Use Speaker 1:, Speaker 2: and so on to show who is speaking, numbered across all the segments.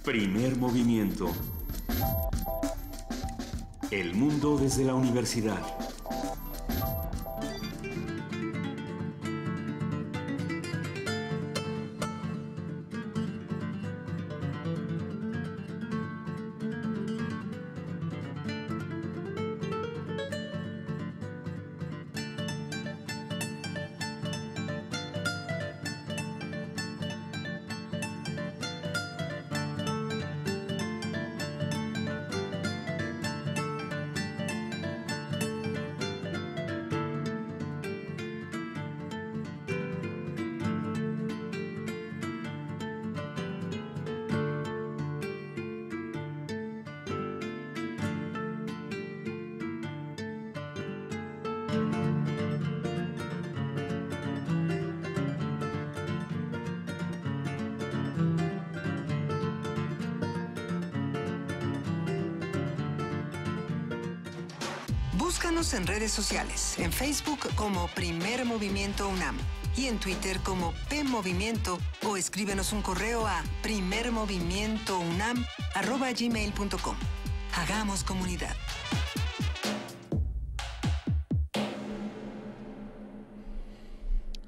Speaker 1: Primer movimiento. El mundo desde la universidad.
Speaker 2: Búscanos en redes sociales, en Facebook como Primer Movimiento UNAM y en Twitter como PMovimiento o escríbenos un correo a primermovimientounam@gmail.com. Hagamos comunidad.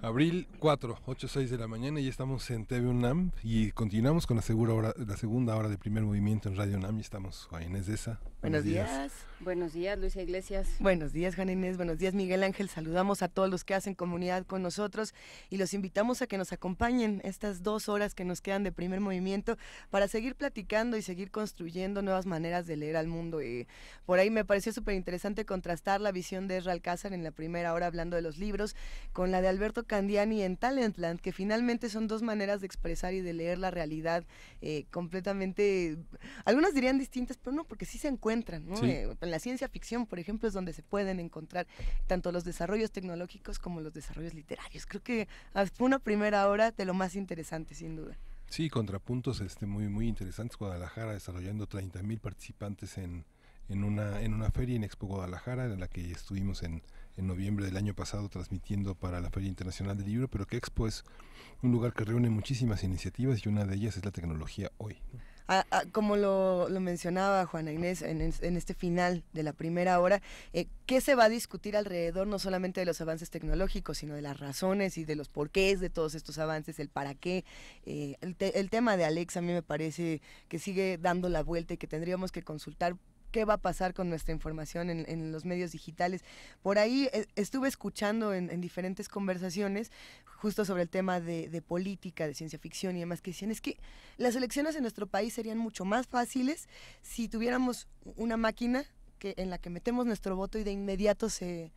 Speaker 3: Abril 4, 8:06 de la mañana y estamos en TV UNAM y continuamos con la segunda hora de Primer Movimiento en Radio UNAM y estamos Juan Inés de esa.
Speaker 4: Buenos días.
Speaker 5: Buenos días, Luisa Iglesias.
Speaker 4: Buenos días, Juan Inés. Buenos días, Miguel Ángel. Saludamos a todos los que hacen comunidad con nosotros y los invitamos a que nos acompañen estas 2 horas que nos quedan de Primer Movimiento para seguir platicando y seguir construyendo nuevas maneras de leer al mundo. Por ahí me pareció súper interesante contrastar la visión de Ezra Alcázar en la primera hora hablando de los libros con la de Alberto Candiani en Talentland, que finalmente son 2 maneras de expresar y de leer la realidad completamente, algunas dirían distintas, pero no, porque sí se encuentran, ¿no?
Speaker 3: Sí.
Speaker 4: En la ciencia ficción, por ejemplo, es donde se pueden encontrar tanto los desarrollos tecnológicos como los desarrollos literarios. Creo que fue una primera hora de lo más interesante, sin duda.
Speaker 3: Sí, contrapuntos muy muy interesantes. Guadalajara desarrollando 30,000 participantes en una feria en Expo Guadalajara, en la que estuvimos en noviembre del año pasado transmitiendo para la Feria Internacional del Libro, pero que Expo es un lugar que reúne muchísimas iniciativas y una de ellas es la tecnología hoy, ¿no?
Speaker 4: Como lo mencionaba Juana Inés en este final de la primera hora, ¿qué se va a discutir alrededor no solamente de los avances tecnológicos, sino de las razones y de los porqués de todos estos avances, el para qué? El tema de Alexa a mí me parece que sigue dando la vuelta y que tendríamos que consultar qué va a pasar con nuestra información en los medios digitales. Por ahí estuve escuchando en diferentes conversaciones justo sobre el tema de política, de ciencia ficción y demás, que decían, es que las elecciones en nuestro país serían mucho más fáciles si tuviéramos una máquina en la que metemos nuestro voto y de inmediato se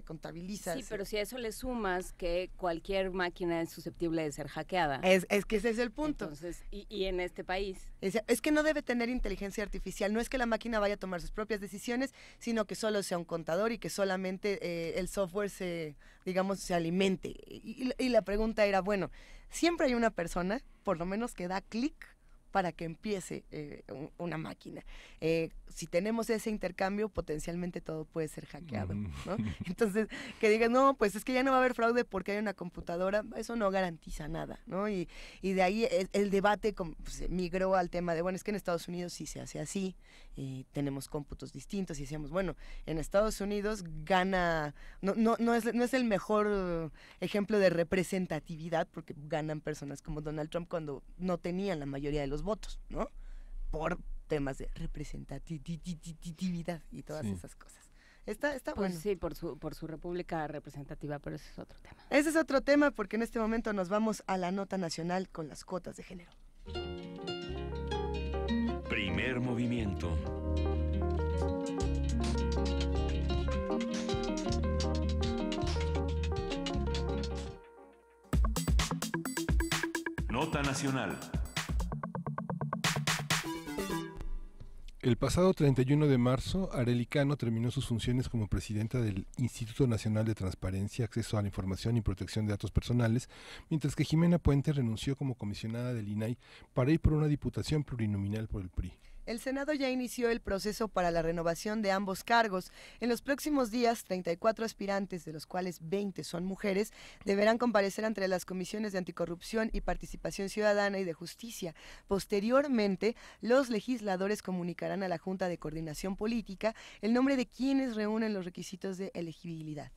Speaker 4: contabiliza.
Speaker 5: Sí, pero si a eso le sumas que cualquier máquina es susceptible de ser hackeada.
Speaker 4: Es que ese es el punto.
Speaker 5: Entonces, y en este país.
Speaker 4: Es que no debe tener inteligencia artificial, no es que la máquina vaya a tomar sus propias decisiones, sino que solo sea un contador y que solamente el software se alimente. Y la pregunta era, bueno, siempre hay una persona, por lo menos que da clic para que empiece una máquina. Si tenemos ese intercambio, potencialmente todo puede ser hackeado, ¿no? Entonces, que digan, no, pues es que ya no va a haber fraude porque hay una computadora, eso no garantiza nada, ¿no? Y de ahí el debate pues, migró al tema de, bueno, es que en Estados Unidos sí se hace así, tenemos cómputos distintos, y decíamos, bueno, en Estados Unidos gana, no es el mejor ejemplo de representatividad, porque ganan personas como Donald Trump cuando no tenían la mayoría de los votos, ¿no? Por temas de representatividad y todas esas cosas. Está
Speaker 5: pues
Speaker 4: bueno.
Speaker 5: Sí, por su república representativa, pero ese es otro tema.
Speaker 4: Ese es otro tema, porque en este momento nos vamos a la nota nacional con las cuotas de género.
Speaker 1: Primer movimiento. Nota nacional.
Speaker 3: El pasado 31 de marzo, Arely Cano terminó sus funciones como presidenta del Instituto Nacional de Transparencia, Acceso a la Información y Protección de Datos Personales, mientras que Jimena Puente renunció como comisionada del INAI para ir por una diputación plurinominal por el PRI.
Speaker 4: El Senado ya inició el proceso para la renovación de ambos cargos. En los próximos días, 34 aspirantes, de los cuales 20 son mujeres, deberán comparecer ante las comisiones de Anticorrupción y Participación Ciudadana y de Justicia. Posteriormente, los legisladores comunicarán a la Junta de Coordinación Política el nombre de quienes reúnen los requisitos de elegibilidad.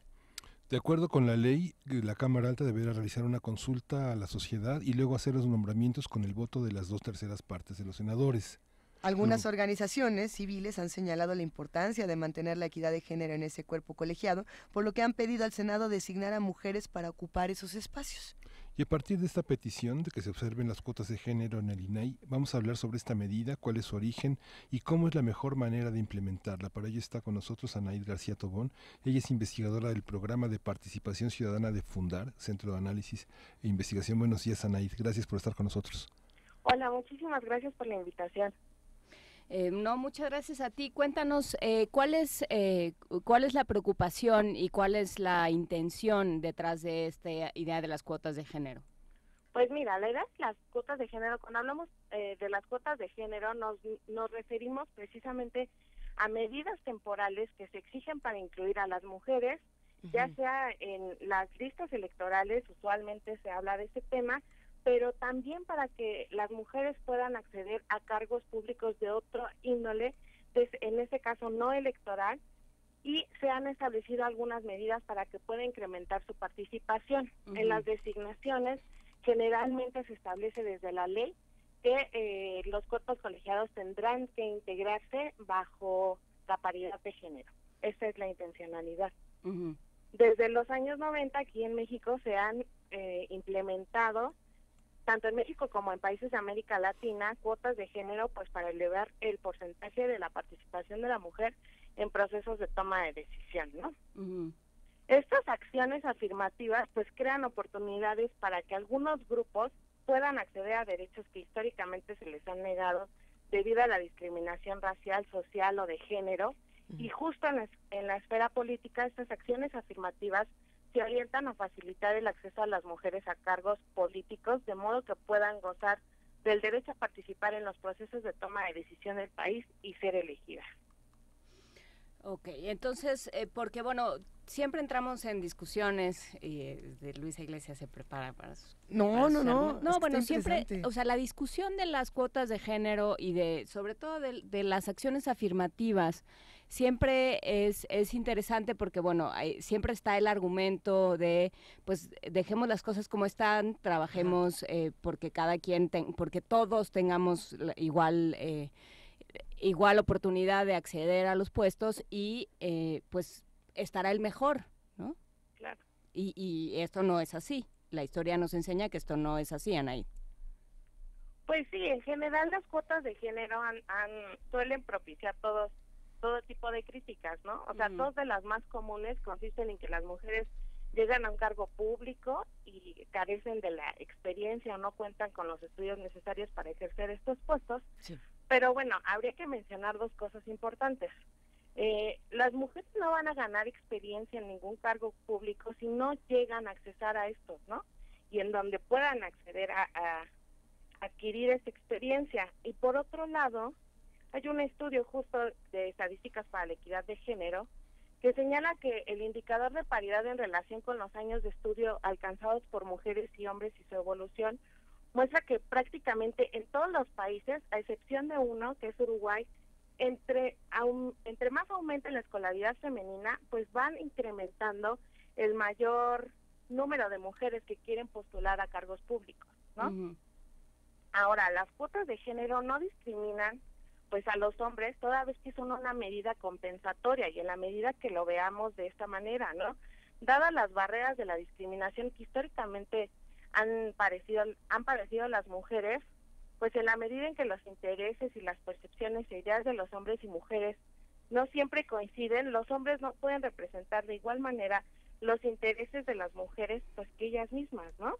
Speaker 3: De acuerdo con la ley, la Cámara Alta deberá realizar una consulta a la sociedad y luego hacer los nombramientos con el voto de las 2/3 partes de los senadores.
Speaker 4: Algunas organizaciones civiles han señalado la importancia de mantener la equidad de género en ese cuerpo colegiado, por lo que han pedido al Senado designar a mujeres para ocupar esos espacios.
Speaker 3: Y a partir de esta petición de que se observen las cuotas de género en el INAI, vamos a hablar sobre esta medida, cuál es su origen y cómo es la mejor manera de implementarla. Para ello está con nosotros Anaid García Tobón. Ella es investigadora del Programa de Participación Ciudadana de Fundar, Centro de Análisis e Investigación. Buenos días, Anaid. Gracias por estar con nosotros.
Speaker 6: Hola, muchísimas gracias por la invitación.
Speaker 5: No, muchas gracias a ti. Cuéntanos cuál es la preocupación y cuál es la intención detrás de esta idea de las cuotas de género.
Speaker 6: Pues mira, la idea de las cuotas de género, cuando hablamos de las cuotas de género, nos referimos precisamente a medidas temporales que se exigen para incluir a las mujeres, ya sea en las listas electorales, usualmente se habla de ese tema, pero también para que las mujeres puedan acceder a cargos públicos de otro índole, en este caso no electoral, y se han establecido algunas medidas para que pueda incrementar su participación. En las designaciones generalmente se establece desde la ley que los cuerpos colegiados tendrán que integrarse bajo la paridad de género. Esa es la intencionalidad. Desde los años 90 aquí en México se han implementado, tanto en México como en países de América Latina, cuotas de género pues para elevar el porcentaje de la participación de la mujer en procesos de toma de decisión, ¿no? Estas acciones afirmativas pues crean oportunidades para que algunos grupos puedan acceder a derechos que históricamente se les han negado debido a la discriminación racial, social o de género, y justo en la esfera política estas acciones afirmativas se orientan a facilitar el acceso a las mujeres a cargos políticos, de modo que puedan gozar del derecho a participar en los procesos de toma de decisión del país y ser elegidas.
Speaker 5: Ok, entonces, porque bueno, siempre entramos en discusiones y Luisa Iglesias se prepara para sus...
Speaker 4: No,
Speaker 5: bueno, siempre, o sea, la discusión de las cuotas de género y sobre todo de las acciones afirmativas, siempre es interesante porque, bueno, siempre está el argumento de, pues, dejemos las cosas como están, trabajemos porque cada quien, porque todos tengamos igual oportunidad de acceder a los puestos y, pues, estará el mejor, ¿no?
Speaker 6: Claro.
Speaker 5: Y esto no es así. La historia nos enseña que esto no es así, Anaí.
Speaker 6: Pues sí, en general las cuotas de género suelen propiciar todo tipo de críticas, ¿no? O sea, dos de las más comunes consisten en que las mujeres llegan a un cargo público y carecen de la experiencia o no cuentan con los estudios necesarios para ejercer estos puestos. Sí. Pero bueno, habría que mencionar dos cosas importantes. Las mujeres no van a ganar experiencia en ningún cargo público si no llegan a accesar a estos, ¿no? Y en donde puedan acceder a adquirir esa experiencia. Y por otro lado, hay un estudio justo de estadísticas para la equidad de género que señala que el indicador de paridad en relación con los años de estudio alcanzados por mujeres y hombres y su evolución muestra que prácticamente en todos los países, a excepción de uno, que es Uruguay, entre más aumenta la escolaridad femenina, pues van incrementando el mayor número de mujeres que quieren postular a cargos públicos, ¿no? Ahora, las cuotas de género no discriminan pues a los hombres, toda vez que son una medida compensatoria y en la medida que lo veamos de esta manera, ¿no? Dadas las barreras de la discriminación que históricamente han padecido las mujeres, pues en la medida en que los intereses y las percepciones e ideas de los hombres y mujeres no siempre coinciden, los hombres no pueden representar de igual manera los intereses de las mujeres pues que ellas mismas, ¿no?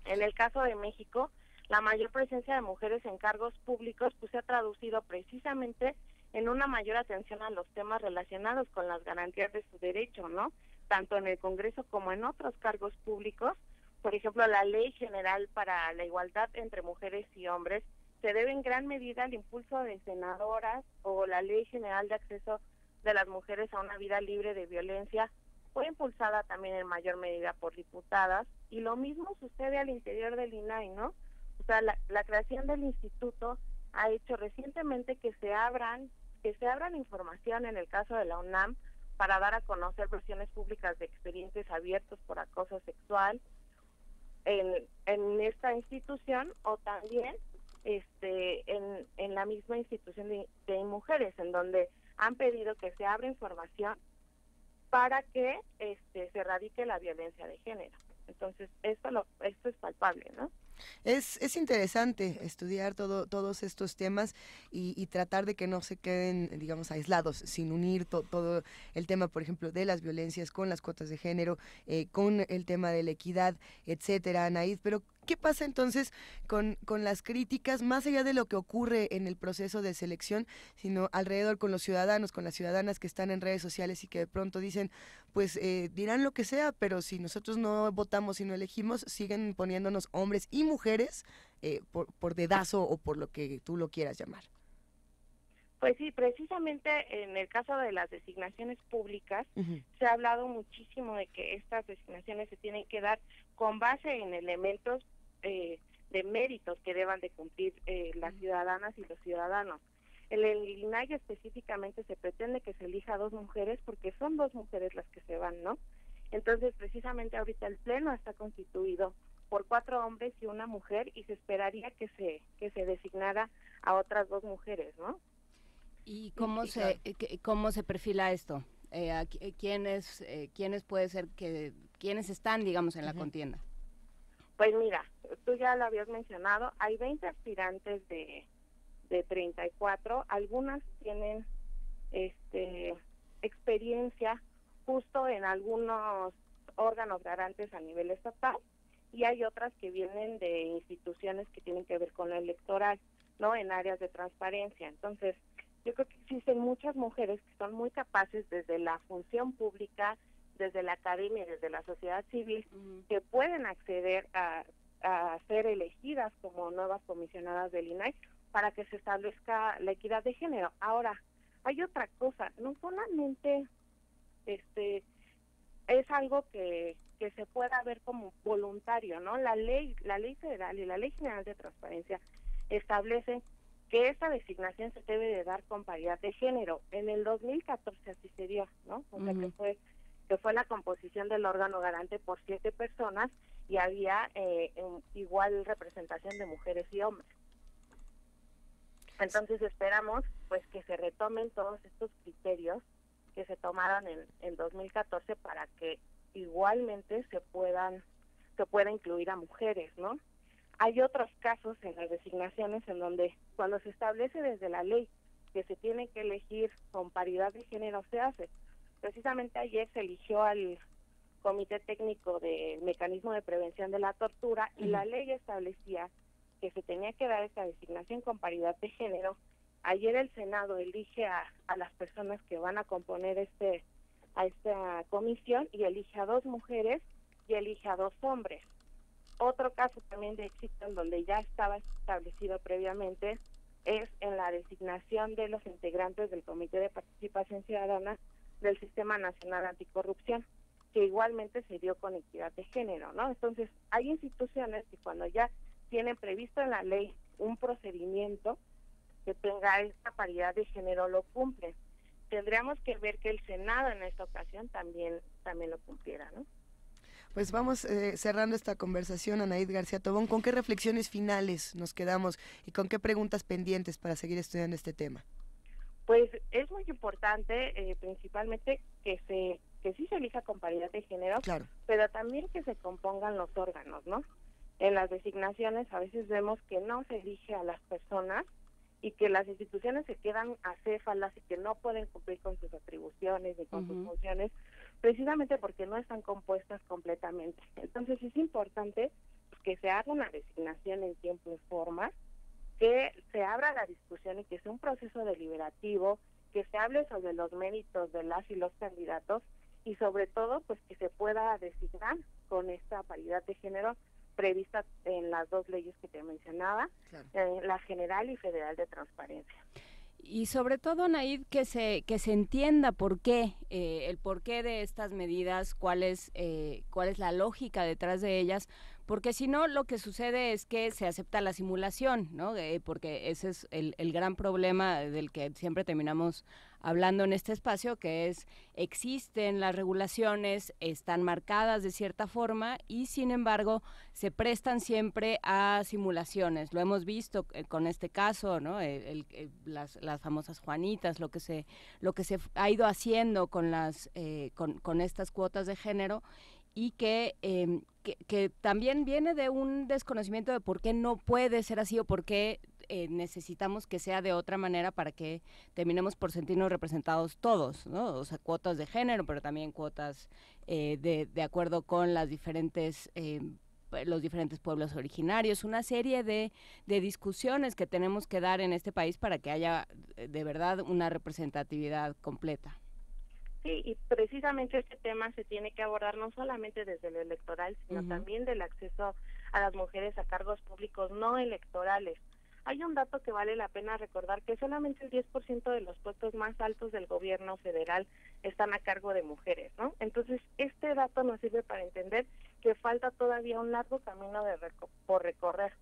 Speaker 6: En el caso de México, la mayor presencia de mujeres en cargos públicos pues se ha traducido precisamente en una mayor atención a los temas relacionados con las garantías de su derecho, ¿no? Tanto en el Congreso como en otros cargos públicos. Por ejemplo, la Ley General para la Igualdad entre Mujeres y Hombres se debe en gran medida al impulso de senadoras o la Ley General de Acceso de las Mujeres a una Vida Libre de Violencia, fue impulsada también en mayor medida por diputadas, y lo mismo sucede al interior del INAI, ¿no? O sea, la creación del instituto ha hecho recientemente que se abran información en el caso de la UNAM para dar a conocer versiones públicas de expedientes abiertos por acoso sexual en esta institución, o también en la misma institución de mujeres, en donde han pedido que se abra información para que se erradique la violencia de género. Entonces, esto es palpable, ¿no?
Speaker 4: Es interesante estudiar todos estos temas y tratar de que no se queden, digamos, aislados, sin unir todo el tema, por ejemplo, de las violencias con las cuotas de género, con el tema de la equidad, etcétera, Anaid. Pero, ¿qué pasa entonces con las críticas, más allá de lo que ocurre en el proceso de selección, sino alrededor con los ciudadanos, con las ciudadanas que están en redes sociales y que de pronto dicen, pues dirán lo que sea, pero si nosotros no votamos y no elegimos, siguen poniéndonos hombres y mujeres por dedazo o por lo que tú lo quieras llamar?
Speaker 6: Pues sí, precisamente en el caso de las designaciones públicas, se ha hablado muchísimo de que estas designaciones se tienen que dar con base en elementos de méritos que deban de cumplir las ciudadanas y los ciudadanos. En el INAI específicamente se pretende que se elija 2 mujeres porque son 2 mujeres las que se van, ¿no? Entonces, precisamente ahorita el Pleno está constituido por 4 hombres y 1 mujer, y se esperaría que se designara a otras 2 mujeres, ¿no?
Speaker 5: ¿Y cómo se perfila esto? ¿Quiénes puede ser quiénes están, digamos, en la contienda?
Speaker 6: Pues mira, tú ya lo habías mencionado, hay 20 aspirantes de 34, algunas tienen experiencia justo en algunos órganos garantes a nivel estatal, y hay otras que vienen de instituciones que tienen que ver con lo electoral, ¿no? En áreas de transparencia. Entonces, yo creo que existen muchas mujeres que son muy capaces desde la función pública, desde la academia, desde la sociedad civil, que pueden acceder a ser elegidas como nuevas comisionadas del INAI para que se establezca la equidad de género. Ahora, hay otra cosa, no solamente es algo que se pueda ver como voluntario, ¿no? La ley federal y la Ley General de Transparencia establecen que esta designación se debe de dar con paridad de género. En el 2014 así se dio, ¿no? O sea, que fue la composición del órgano garante por 7 personas y había igual representación de mujeres y hombres. Entonces esperamos pues que se retomen todos estos criterios que se tomaron en 2014 para que igualmente se pueda incluir a mujeres, ¿no? Hay otros casos en las designaciones en donde cuando se establece desde la ley que se tiene que elegir con paridad de género se hace. Precisamente ayer se eligió al Comité Técnico del Mecanismo de Prevención de la Tortura y la ley establecía que se tenía que dar esta designación con paridad de género. Ayer el Senado elige a las personas que van a componer a esta comisión y elige a 2 mujeres y elige a 2 hombres. Otro caso también de éxito en donde ya estaba establecido previamente es en la designación de los integrantes del Comité de Participación Ciudadana del Sistema Nacional Anticorrupción, que igualmente se dio con equidad de género, ¿no? Entonces, hay instituciones que cuando ya tienen previsto en la ley un procedimiento que tenga esta paridad de género, lo cumplen. Tendríamos que ver que el Senado en esta ocasión también lo cumpliera, ¿no?
Speaker 4: Pues vamos cerrando esta conversación, Anaid García Tobón. ¿Con qué reflexiones finales nos quedamos y con qué preguntas pendientes para seguir estudiando este tema?
Speaker 6: Pues es muy importante, principalmente, que sí se elija con paridad de género, claro, pero también que se compongan los órganos, ¿no? En las designaciones a veces vemos que no se elige a las personas y que las instituciones se quedan acéfalas y que no pueden cumplir con sus atribuciones ni con sus funciones, precisamente porque no están compuestas completamente. Entonces es importante que se haga una designación en tiempo y forma, que se abra la discusión y que sea un proceso deliberativo, que se hable sobre los méritos de las y los candidatos y sobre todo pues que se pueda designar con esta paridad de género previstas en las dos leyes que te mencionaba, claro. La general y federal de transparencia.
Speaker 5: Y sobre todo, Anaid, que se entienda por qué, el porqué de estas medidas, cuál es la lógica detrás de ellas, porque si no, lo que sucede es que se acepta la simulación, ¿no? Porque ese es el gran problema del que siempre terminamos hablando en este espacio, que es, existen las regulaciones, están marcadas de cierta forma y sin embargo se prestan siempre a simulaciones. Lo hemos visto con este caso, ¿no? Las famosas Juanitas, lo que se ha ido haciendo con con estas cuotas de género, y que también viene de un desconocimiento de por qué no puede ser así o por qué necesitamos que sea de otra manera para que terminemos por sentirnos representados todos, ¿no? O sea, cuotas de género, pero también cuotas de acuerdo con las los diferentes pueblos originarios, una serie de discusiones que tenemos que dar en este país para que haya de verdad una representatividad completa.
Speaker 6: Sí, y precisamente este tema se tiene que abordar no solamente desde lo electoral, sino también del acceso a las mujeres a cargos públicos no electorales. Hay un dato que vale la pena recordar, que solamente el 10% de los puestos más altos del gobierno federal están a cargo de mujeres, ¿no? Entonces, este dato nos sirve para entender que falta todavía un largo camino por recorrer.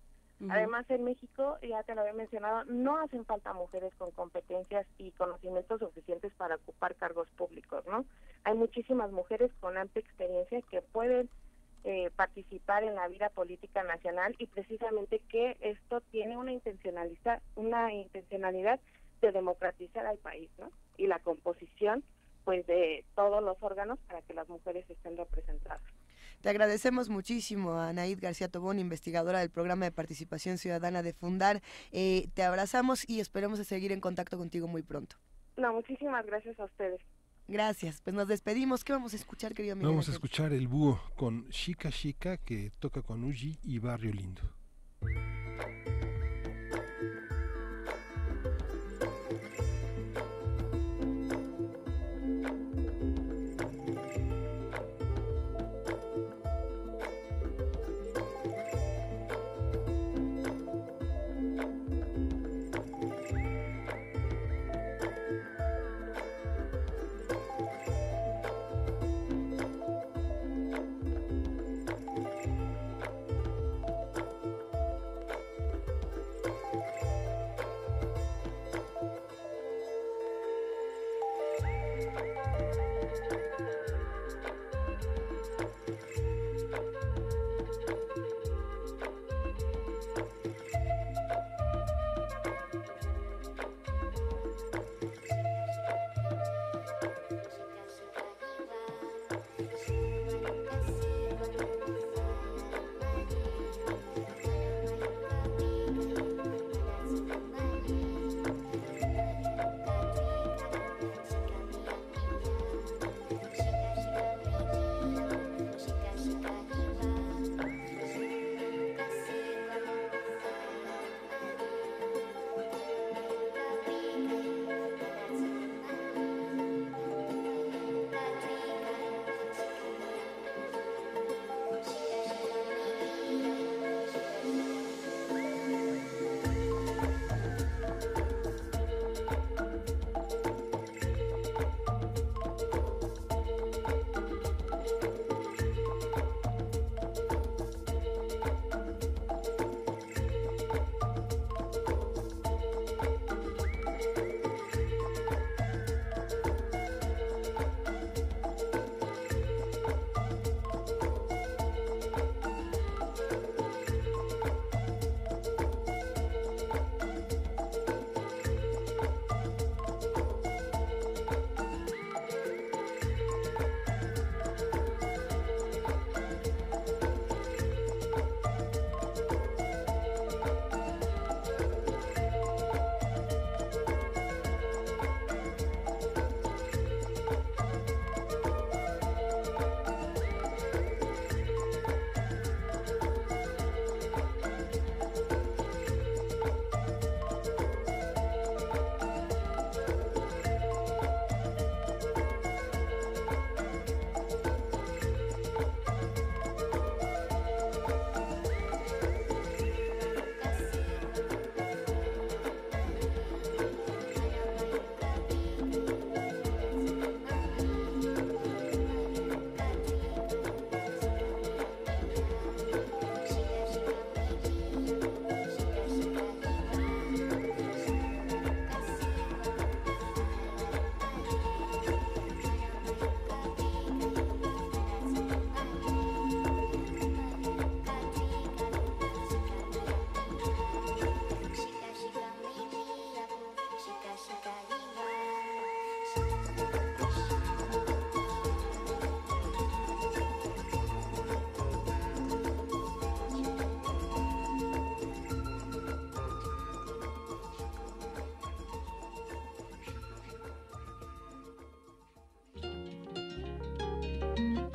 Speaker 6: Además, en México, ya te lo había mencionado, no hacen falta mujeres con competencias y conocimientos suficientes para ocupar cargos públicos, ¿no? Hay muchísimas mujeres con amplia experiencia que pueden participar en la vida política nacional, y precisamente que esto tiene una intencionalidad de democratizar al país, ¿no? Y la composición, pues, de todos los órganos para que las mujeres estén representadas.
Speaker 4: Te agradecemos muchísimo a Anaid García Tobón, investigadora del Programa de Participación Ciudadana de Fundar. Te abrazamos y esperamos seguir en contacto contigo muy pronto.
Speaker 6: No, muchísimas gracias a ustedes.
Speaker 4: Gracias, pues nos despedimos. ¿Qué vamos a escuchar, querido amigo?
Speaker 3: Vamos a escuchar El Búho con Chica Chica, que toca con Uji y Barrio Lindo.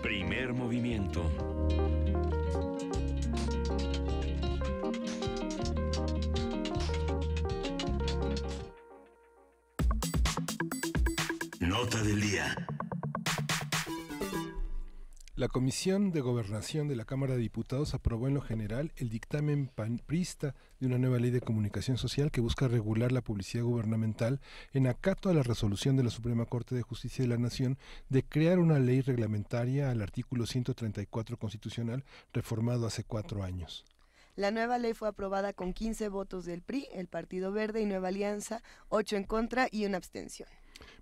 Speaker 1: Primer movimiento. Nota del día.
Speaker 3: La Comisión de Gobernación de la Cámara de Diputados aprobó en lo general el dictamen panprista de una nueva ley de comunicación social que busca regular la publicidad gubernamental en acato a la resolución de la Suprema Corte de Justicia de la Nación de crear una ley reglamentaria al artículo 134 constitucional reformado hace 4 años.
Speaker 4: La nueva ley fue aprobada con 15 votos del PRI, el Partido Verde y Nueva Alianza, 8 en contra y una abstención.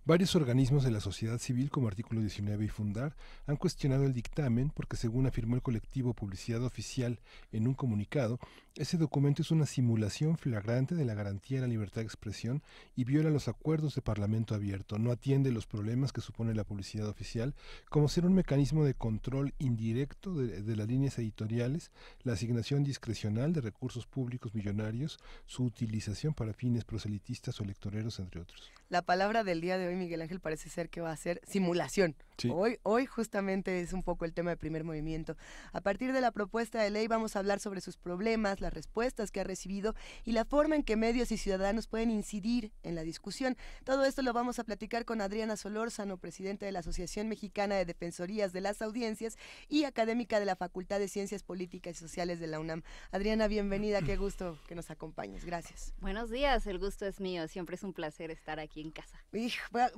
Speaker 3: Varios organismos de la sociedad civil, como Artículo 19 y Fundar, han cuestionado el dictamen porque, según afirmó el colectivo Publicidad Oficial en un comunicado, ese documento es una simulación flagrante de la garantía de la libertad de expresión y viola los acuerdos de Parlamento abierto, no atiende los problemas que supone la publicidad oficial, como ser un mecanismo de control indirecto de las líneas editoriales, la asignación discrecional de recursos públicos millonarios, su utilización para fines proselitistas o electoreros, entre otros.
Speaker 4: La palabra del día de hoy, Miguel Ángel, parece ser que va a ser simulación. Sí. Hoy justamente es un poco el tema de Primer Movimiento. A partir de la propuesta de ley vamos a hablar sobre sus problemas, las respuestas que ha recibido y la forma en que medios y ciudadanos pueden incidir en la discusión. Todo esto lo vamos a platicar con Adriana Solórzano, presidenta de la Asociación Mexicana de Defensorías de las Audiencias y académica de la Facultad de Ciencias Políticas y Sociales de la UNAM. Adriana, bienvenida, qué gusto que nos acompañes. Gracias.
Speaker 7: Buenos días, el gusto es mío. Siempre es un placer estar aquí en casa.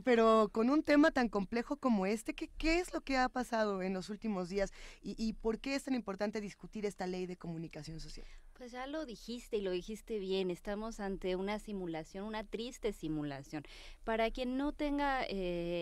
Speaker 4: Pero con un tema tan complejo como este, ¿qué es lo que ha pasado en los últimos días y por qué es tan importante discutir esta ley de comunicación social?
Speaker 7: Pues ya lo dijiste y lo dijiste bien, estamos ante una simulación, una triste simulación. Para quien no tenga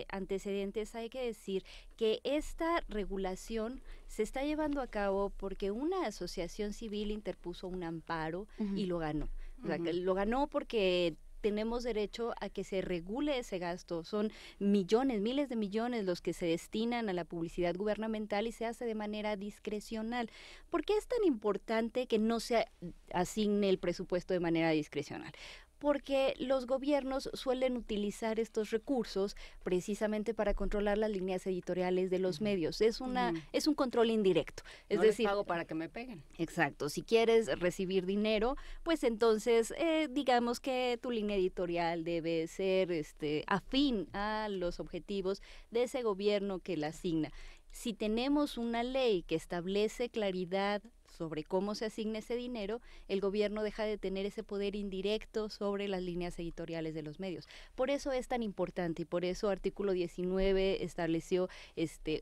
Speaker 7: antecedentes, hay que decir que esta regulación se está llevando a cabo porque una asociación civil interpuso un amparo y lo ganó. O sea, que lo ganó porque tenemos derecho a que se regule ese gasto. Son millones, miles de millones los que se destinan a la publicidad gubernamental y se hace de manera discrecional. ¿Por qué es tan importante que no se asigne el presupuesto de manera discrecional? Porque los gobiernos suelen utilizar estos recursos precisamente para controlar las líneas editoriales de los medios. Es un control indirecto. Es decir,
Speaker 5: les pago para que me peguen.
Speaker 7: Exacto. Si quieres recibir dinero, pues entonces digamos que tu línea editorial debe ser afín a los objetivos de ese gobierno que la asigna. Si tenemos una ley que establece claridad sobre cómo se asigna ese dinero, el gobierno deja de tener ese poder indirecto sobre las líneas editoriales de los medios. Por eso es tan importante y por eso artículo 19 estableció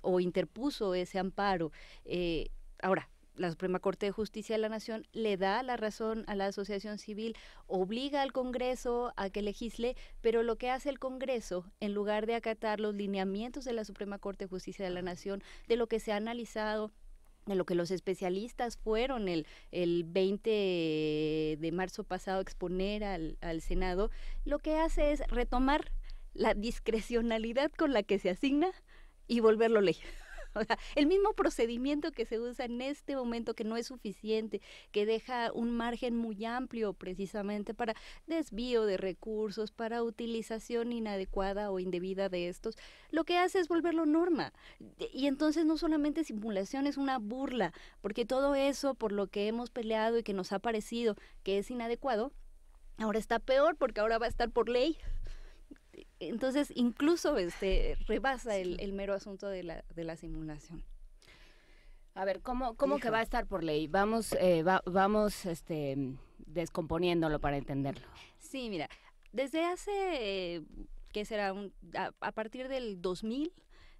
Speaker 7: o interpuso ese amparo. Ahora, la Suprema Corte de Justicia de la Nación le da la razón a la asociación civil, obliga al Congreso a que legisle, pero lo que hace el Congreso, en lugar de acatar los lineamientos de la Suprema Corte de Justicia de la Nación, de lo que se ha analizado, de lo que los especialistas fueron el 20 de marzo pasado a exponer al Senado, lo que hace es retomar la discrecionalidad con la que se asigna y volverlo ley. O sea, el mismo procedimiento que se usa en este momento, que no es suficiente, que deja un margen muy amplio precisamente para desvío de recursos, para utilización inadecuada o indebida de estos, lo que hace es volverlo norma. Y entonces no solamente simulación, es una burla, porque todo eso por lo que hemos peleado y que nos ha parecido que es inadecuado, ahora está peor porque ahora va a estar por ley. Entonces, incluso rebasa el mero asunto de la simulación.
Speaker 5: A ver, ¿cómo que va a estar por ley? Vamos descomponiéndolo para entenderlo.
Speaker 7: Sí, mira, desde hace, ¿qué será? A partir del 2000,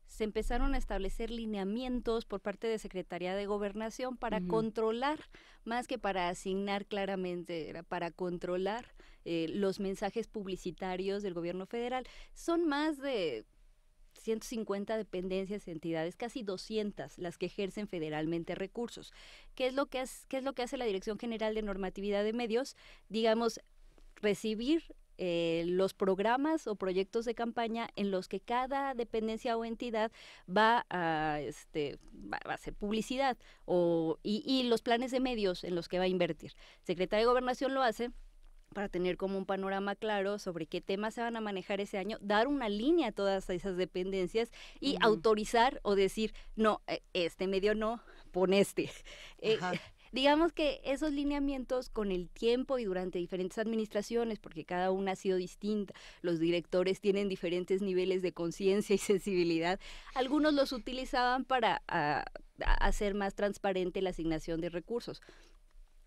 Speaker 7: se empezaron a establecer lineamientos por parte de Secretaría de Gobernación para controlar, más que para asignar claramente, era para controlar los mensajes publicitarios del gobierno federal. Son más de 150 dependencias y entidades, casi 200 las que ejercen federalmente recursos. ¿Qué es lo que hace la Dirección General de Normatividad de Medios? Digamos, recibir los programas o proyectos de campaña en los que cada dependencia o entidad va a hacer publicidad y los planes de medios en los que va a invertir. Secretaría de Gobernación lo hace para tener como un panorama claro sobre qué temas se van a manejar ese año, dar una línea a todas esas dependencias y autorizar o decir, no, este medio no, pon este. Digamos que esos lineamientos con el tiempo y durante diferentes administraciones, porque cada una ha sido distinta, los directores tienen diferentes niveles de conciencia y sensibilidad, algunos los utilizaban para hacer más transparente la asignación de recursos.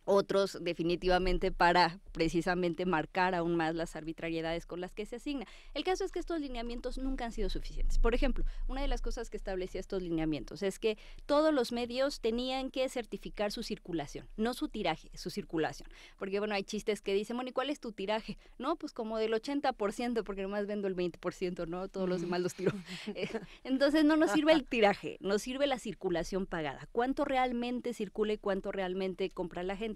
Speaker 7: Otros definitivamente para precisamente marcar aún más las arbitrariedades con las que se asigna. El caso es que estos lineamientos nunca han sido suficientes. Por ejemplo, una de las cosas que establecía estos lineamientos es que todos los medios tenían que certificar su circulación, no su tiraje, su circulación. Porque bueno, hay chistes que dicen, bueno, ¿y cuál es tu tiraje? No, pues como del 80%, porque nomás vendo el 20%, ¿no? Todos los demás los tiro. Entonces no nos sirve el tiraje, nos sirve la circulación pagada. ¿Cuánto realmente circula y cuánto realmente compra la gente?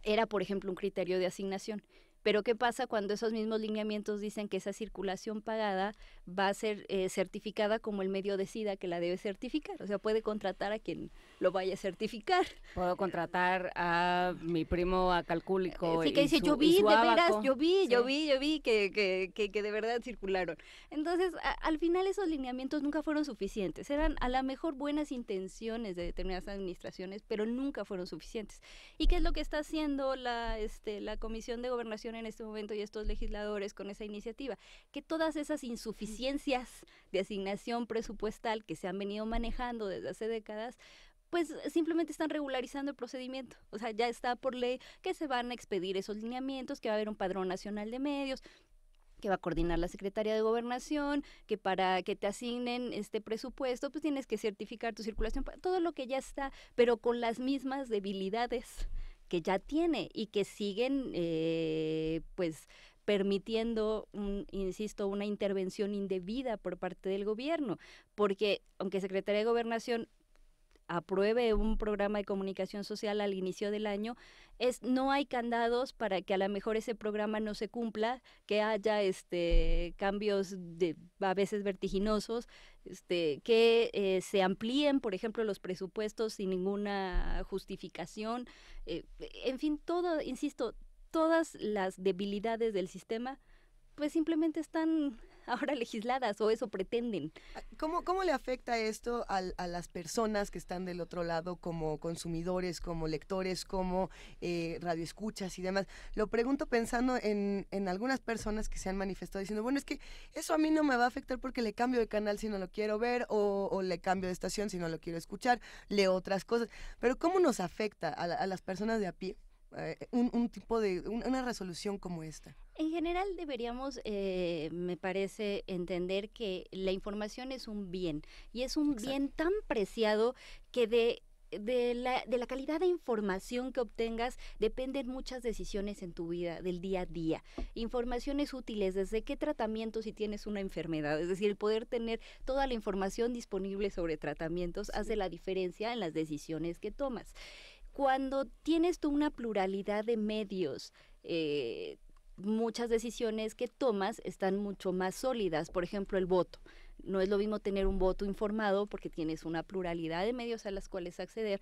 Speaker 7: Era, por ejemplo, un criterio de asignación. Pero ¿qué pasa cuando esos mismos lineamientos dicen que esa circulación pagada va a ser certificada como el medio decida que la debe certificar? O sea, puede contratar a quien lo vaya a certificar.
Speaker 5: Puedo contratar a mi primo acalcúlico.
Speaker 7: Sí, que dice, yo vi, de veras, yo vi que de verdad circularon. Entonces, al final esos lineamientos nunca fueron suficientes. Eran a lo mejor buenas intenciones de determinadas administraciones, pero nunca fueron suficientes. ¿Y qué es lo que está haciendo la Comisión de Gobernación en este momento y estos legisladores con esa iniciativa? Que todas esas insuficiencias de asignación presupuestal que se han venido manejando desde hace décadas, pues simplemente están regularizando el procedimiento. O sea, ya está por ley que se van a expedir esos lineamientos, que va a haber un padrón nacional de medios, que va a coordinar la Secretaría de Gobernación, que para que te asignen este presupuesto, pues tienes que certificar tu circulación, todo lo que ya está, pero con las mismas debilidades que ya tiene y que siguen pues permitiendo, insisto, una intervención indebida por parte del gobierno, porque aunque Secretaría de Gobernación apruebe un programa de comunicación social al inicio del año, no hay candados para que a lo mejor ese programa no se cumpla, que haya cambios a veces vertiginosos, que se amplíen, por ejemplo, los presupuestos sin ninguna justificación, en fin, todo, insisto, todas las debilidades del sistema, pues simplemente están ahora legisladas, o eso pretenden.
Speaker 4: ¿Cómo le afecta esto a las personas que están del otro lado como consumidores, como lectores, como radioescuchas y demás? Lo pregunto pensando en algunas personas que se han manifestado diciendo, bueno, es que eso a mí no me va a afectar porque le cambio de canal si no lo quiero ver, o le cambio de estación si no lo quiero escuchar, leo otras cosas. Pero ¿cómo nos afecta a las personas de a pie un tipo de, una resolución como esta?
Speaker 7: En general deberíamos, me parece, entender que la información es un bien, y es un bien tan preciado que de la calidad de información que obtengas dependen muchas decisiones en tu vida, del día a día. Informaciones útiles, desde qué tratamiento si tienes una enfermedad, es decir, el poder tener toda la información disponible sobre tratamientos hace la diferencia en las decisiones que tomas. Cuando tienes tú una pluralidad de medios, muchas decisiones que tomas están mucho más sólidas. Por ejemplo, el voto. No es lo mismo tener un voto informado porque tienes una pluralidad de medios a las cuales acceder,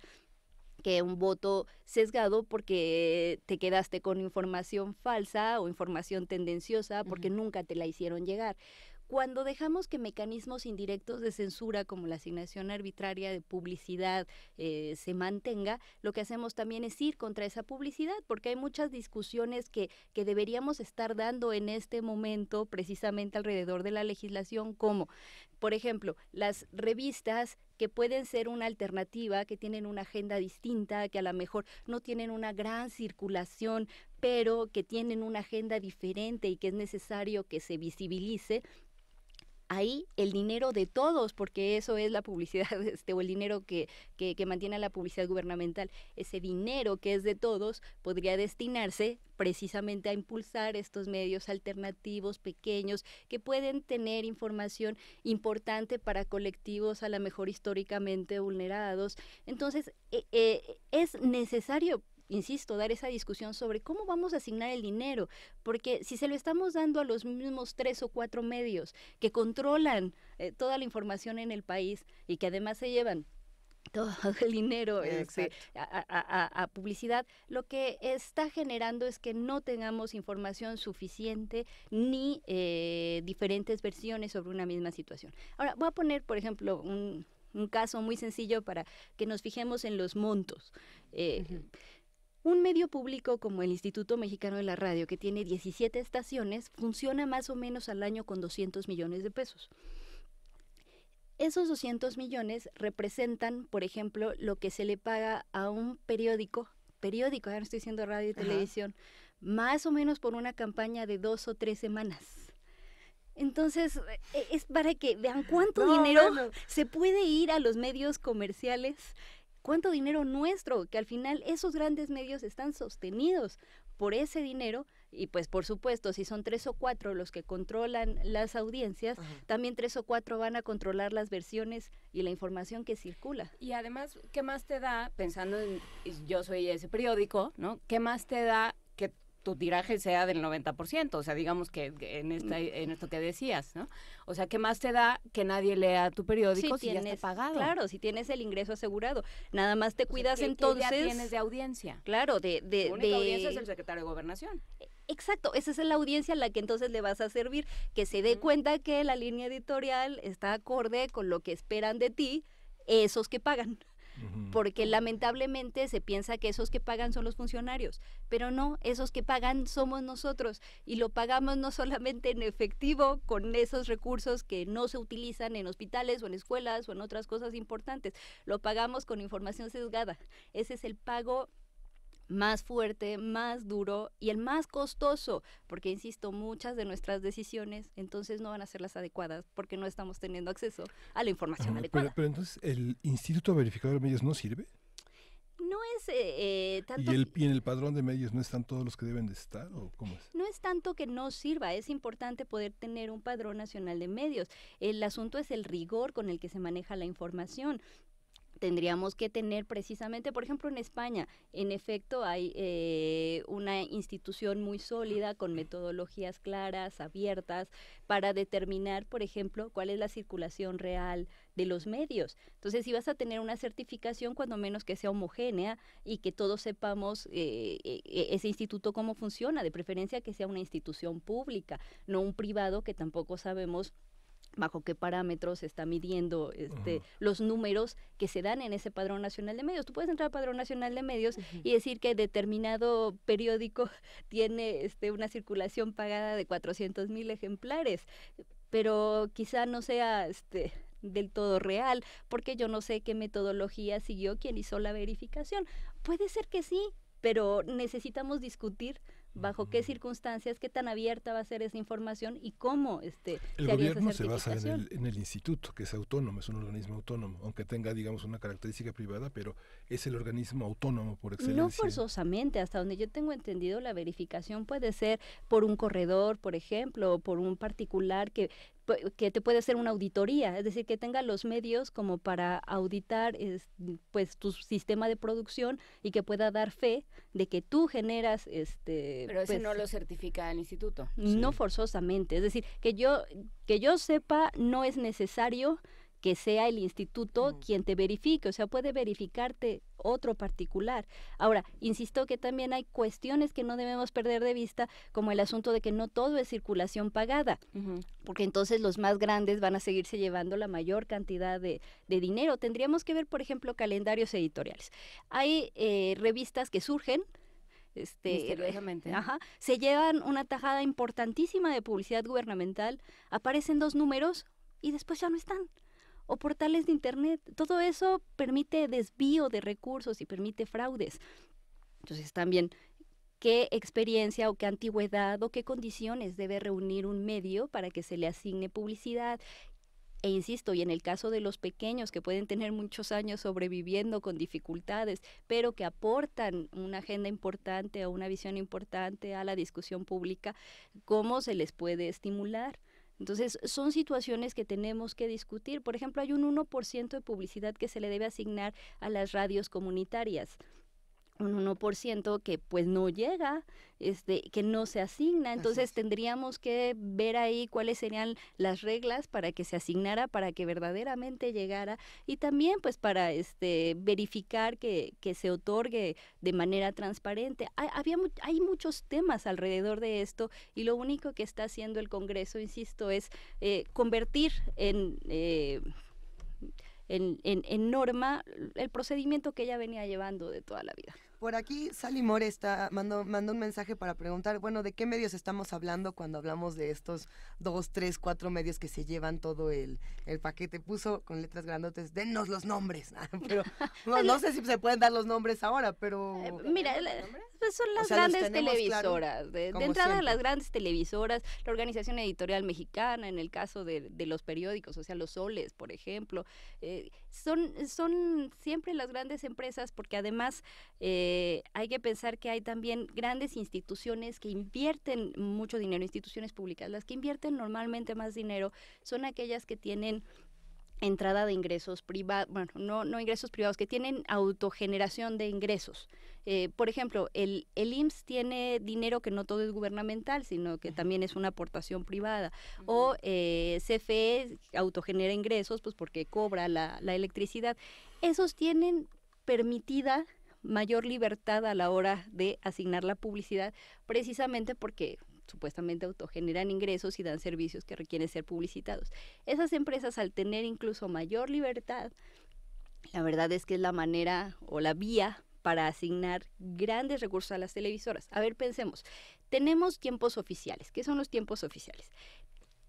Speaker 7: que un voto sesgado porque te quedaste con información falsa o información tendenciosa porque nunca te la hicieron llegar. Cuando dejamos que mecanismos indirectos de censura como la asignación arbitraria de publicidad se mantenga, lo que hacemos también es ir contra esa publicidad, porque hay muchas discusiones que deberíamos estar dando en este momento precisamente alrededor de la legislación, como, por ejemplo, las revistas que pueden ser una alternativa, que tienen una agenda distinta, que a lo mejor no tienen una gran circulación, pero que tienen una agenda diferente y que es necesario que se visibilice. Ahí el dinero de todos, porque eso es la publicidad, o el dinero que mantiene la publicidad gubernamental, ese dinero que es de todos podría destinarse precisamente a impulsar estos medios alternativos pequeños que pueden tener información importante para colectivos a lo mejor históricamente vulnerados. Entonces, es necesario, insisto, dar esa discusión sobre cómo vamos a asignar el dinero, porque si se lo estamos dando a los mismos 3 o 4 medios que controlan toda la información en el país y que además se llevan todo el dinero a publicidad, lo que está generando es que no tengamos información suficiente ni diferentes versiones sobre una misma situación. Ahora, voy a poner, por ejemplo, un caso muy sencillo para que nos fijemos en los montos. Un medio público como el Instituto Mexicano de la Radio, que tiene 17 estaciones, funciona más o menos al año con 200 millones de pesos. Esos 200 millones representan, por ejemplo, lo que se le paga a un periódico, ahora no estoy diciendo radio y televisión, más o menos por una campaña de 2 o 3 semanas. Entonces, es para que vean cuánto dinero se puede ir a los medios comerciales, cuánto dinero nuestro, que al final esos grandes medios están sostenidos por ese dinero. Y pues por supuesto, si son 3 o 4 los que controlan las audiencias, también 3 o 4 van a controlar las versiones y la información que circula.
Speaker 5: Y además, ¿qué más te da, pensando en, yo soy ese periódico, ¿no? ¿Qué más te da que tu tiraje sea del 90%? O sea, digamos que en esto que decías, ¿no? O sea, ¿qué más te da que nadie lea tu periódico si ya está pagado?
Speaker 7: Claro, si tienes el ingreso asegurado. Nada más te cuidas entonces...
Speaker 5: ¿Qué idea tienes de audiencia?
Speaker 7: Claro,
Speaker 5: La única audiencia es el secretario de Gobernación.
Speaker 7: Exacto, esa es la audiencia a la que entonces le vas a servir, que se dé cuenta que la línea editorial está acorde con lo que esperan de ti esos que pagan. Porque lamentablemente se piensa que esos que pagan son los funcionarios, pero no, esos que pagan somos nosotros, y lo pagamos no solamente en efectivo con esos recursos que no se utilizan en hospitales o en escuelas o en otras cosas importantes, lo pagamos con información sesgada. Ese es el pago más fuerte, más duro y el más costoso, porque insisto, muchas de nuestras decisiones entonces no van a ser las adecuadas porque no estamos teniendo acceso a la información adecuada.
Speaker 3: Pero entonces, ¿el Instituto Verificador de Medios no sirve?
Speaker 7: No es tanto...
Speaker 3: ¿Y en el padrón de medios no están todos los que deben de estar, o cómo es?
Speaker 7: No es tanto que no sirva, es importante poder tener un padrón nacional de medios. El asunto es el rigor con el que se maneja la información. Tendríamos que tener precisamente, por ejemplo, en España, en efecto hay una institución muy sólida con metodologías claras, abiertas, para determinar, por ejemplo, cuál es la circulación real de los medios. Entonces, si vas a tener una certificación, cuando menos que sea homogénea y que todos sepamos ese instituto cómo funciona, de preferencia que sea una institución pública, no un privado que tampoco sabemos bajo qué parámetros se está midiendo los números que se dan en ese Padrón Nacional de Medios. Tú puedes entrar al Padrón Nacional de Medios y decir que determinado periódico tiene una circulación pagada de 400,000 ejemplares, pero quizá no sea del todo real, porque yo no sé qué metodología siguió quien hizo la verificación. Puede ser que sí, pero necesitamos discutir bajo qué circunstancias, qué tan abierta va a ser esa información y cómo
Speaker 3: el gobierno se basa en el instituto, que es autónomo, es un organismo autónomo, aunque tenga, digamos, una característica privada, pero es el organismo autónomo por excelencia.
Speaker 7: No forzosamente, hasta donde yo tengo entendido, la verificación puede ser por un corredor, por ejemplo, o por un particular que te puede hacer una auditoría, es decir, que tenga los medios como para auditar pues tu sistema de producción y que pueda dar fe de que tú generas
Speaker 5: pero ese no lo certifica el instituto.
Speaker 7: No forzosamente, es decir, que yo sepa, no es necesario que sea el instituto quien te verifique, o sea, puede verificarte otro particular. Ahora, insisto que también hay cuestiones que no debemos perder de vista, como el asunto de que no todo es circulación pagada, porque entonces los más grandes van a seguirse llevando la mayor cantidad de dinero. Tendríamos que ver, por ejemplo, calendarios editoriales. Hay revistas que surgen,
Speaker 5: misteriosamente.
Speaker 7: Se llevan una tajada importantísima de publicidad gubernamental, aparecen 2 números y después ya no están. O portales de internet, todo eso permite desvío de recursos y permite fraudes. Entonces también, ¿qué experiencia o qué antigüedad o qué condiciones debe reunir un medio para que se le asigne publicidad? E insisto, y en el caso de los pequeños que pueden tener muchos años sobreviviendo con dificultades, pero que aportan una agenda importante o una visión importante a la discusión pública, ¿cómo se les puede estimular? Entonces, son situaciones que tenemos que discutir. Por ejemplo, hay un 1% de publicidad que se le debe asignar a las radios comunitarias. un 1% que pues no llega, que no se asigna. Entonces tendríamos que ver ahí cuáles serían las reglas para que se asignara, para que verdaderamente llegara, y también pues para verificar que se otorgue de manera transparente. Hay muchos temas alrededor de esto, y lo único que está haciendo el Congreso, insisto, es convertir en norma el procedimiento que ella venía llevando de toda la vida.
Speaker 4: Por aquí Sally More mandó un mensaje para preguntar, bueno, ¿de qué medios estamos hablando cuando hablamos de estos 2, 3, 4 medios que se llevan todo el paquete? Puso con letras grandotes, dennos los nombres. Pero no sé si se pueden dar los nombres ahora, pero...
Speaker 7: Mira, pues son las grandes televisoras. Claro, de entrada, siempre. Las grandes televisoras, la Organización Editorial Mexicana, en el caso de los periódicos, o sea, los Soles, por ejemplo, son siempre las grandes empresas, porque además hay que pensar que hay también grandes instituciones que invierten mucho dinero, instituciones públicas. Las que invierten normalmente más dinero son aquellas que tienen entrada de ingresos privados, bueno, no ingresos privados, que tienen autogeneración de ingresos. Por ejemplo, el IMSS tiene dinero que no todo es gubernamental, sino que también es una aportación privada. O CFE autogenera ingresos pues porque cobra la electricidad. Esos tienen permitida mayor libertad a la hora de asignar la publicidad, precisamente porque supuestamente autogeneran ingresos y dan servicios que requieren ser publicitados. Esas empresas, al tener incluso mayor libertad, la verdad es que es la manera o la vía para asignar grandes recursos a las televisoras. A ver, pensemos, tenemos tiempos oficiales. ¿Qué son los tiempos oficiales?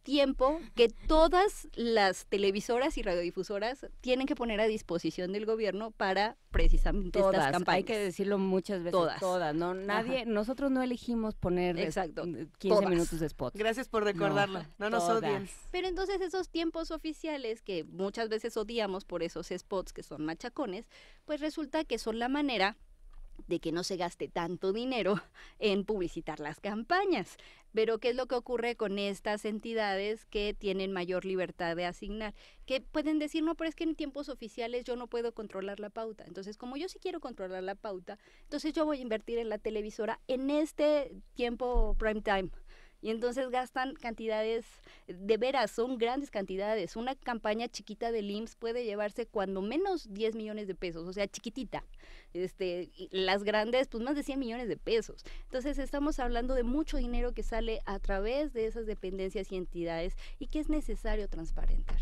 Speaker 7: Tiempo que todas las televisoras y radiodifusoras tienen que poner a disposición del gobierno para precisamente
Speaker 5: todas,
Speaker 7: estas campañas.
Speaker 5: Hay que decirlo muchas veces, todas, ¿no? Nosotros no elegimos poner 15 minutos de spot.
Speaker 4: Gracias por recordarlo, no nos odien.
Speaker 7: Pero entonces esos tiempos oficiales que muchas veces odiamos por esos spots que son machacones, pues resulta que son la manera de que no se gaste tanto dinero en publicitar las campañas. Pero ¿qué es lo que ocurre con estas entidades que tienen mayor libertad de asignar? Que pueden decir, no, pero es que en tiempos oficiales yo no puedo controlar la pauta. Entonces, como yo sí quiero controlar la pauta, entonces yo voy a invertir en la televisora en este tiempo prime time. Y entonces gastan cantidades, de veras, son grandes cantidades. Una campaña chiquita del IMSS puede llevarse cuando menos 10 millones de pesos, o sea, chiquitita. Las grandes, pues más de 100 millones de pesos. Entonces estamos hablando de mucho dinero que sale a través de esas dependencias y entidades y que es necesario transparentar.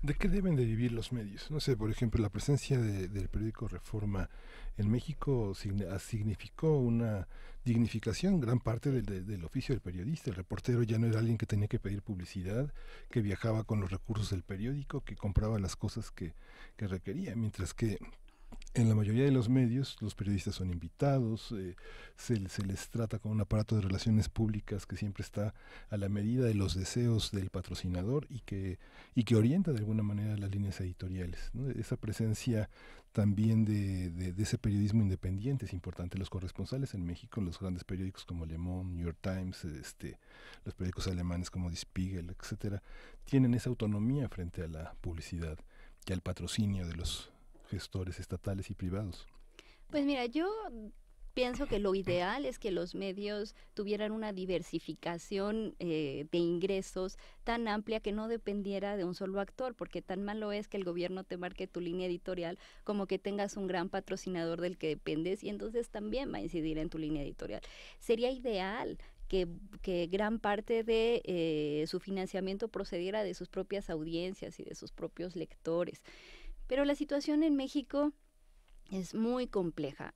Speaker 3: ¿De qué deben de vivir los medios? No sé, por ejemplo, la presencia del periódico Reforma en México significó una dignificación, gran parte del oficio del periodista. El reportero ya no era alguien que tenía que pedir publicidad, que viajaba con los recursos del periódico, que compraba las cosas que requería, mientras que en la mayoría de los medios, los periodistas son invitados, se les trata con un aparato de relaciones públicas que siempre está a la medida de los deseos del patrocinador y que orienta de alguna manera las líneas editoriales, ¿no? Esa presencia también de ese periodismo independiente es importante. Los corresponsales en México, los grandes periódicos como Le Monde, New York Times, los periódicos alemanes como Die Spiegel, etcétera, tienen esa autonomía frente a la publicidad y al patrocinio de los gestores estatales y privados.
Speaker 7: Pues mira, yo pienso que lo ideal es que los medios tuvieran una diversificación de ingresos tan amplia que no dependiera de un solo actor, porque tan malo es que el gobierno te marque tu línea editorial como que tengas un gran patrocinador del que dependes y entonces también va a incidir en tu línea editorial. Sería ideal que gran parte de su financiamiento procediera de sus propias audiencias y de sus propios lectores. Pero la situación en México es muy compleja.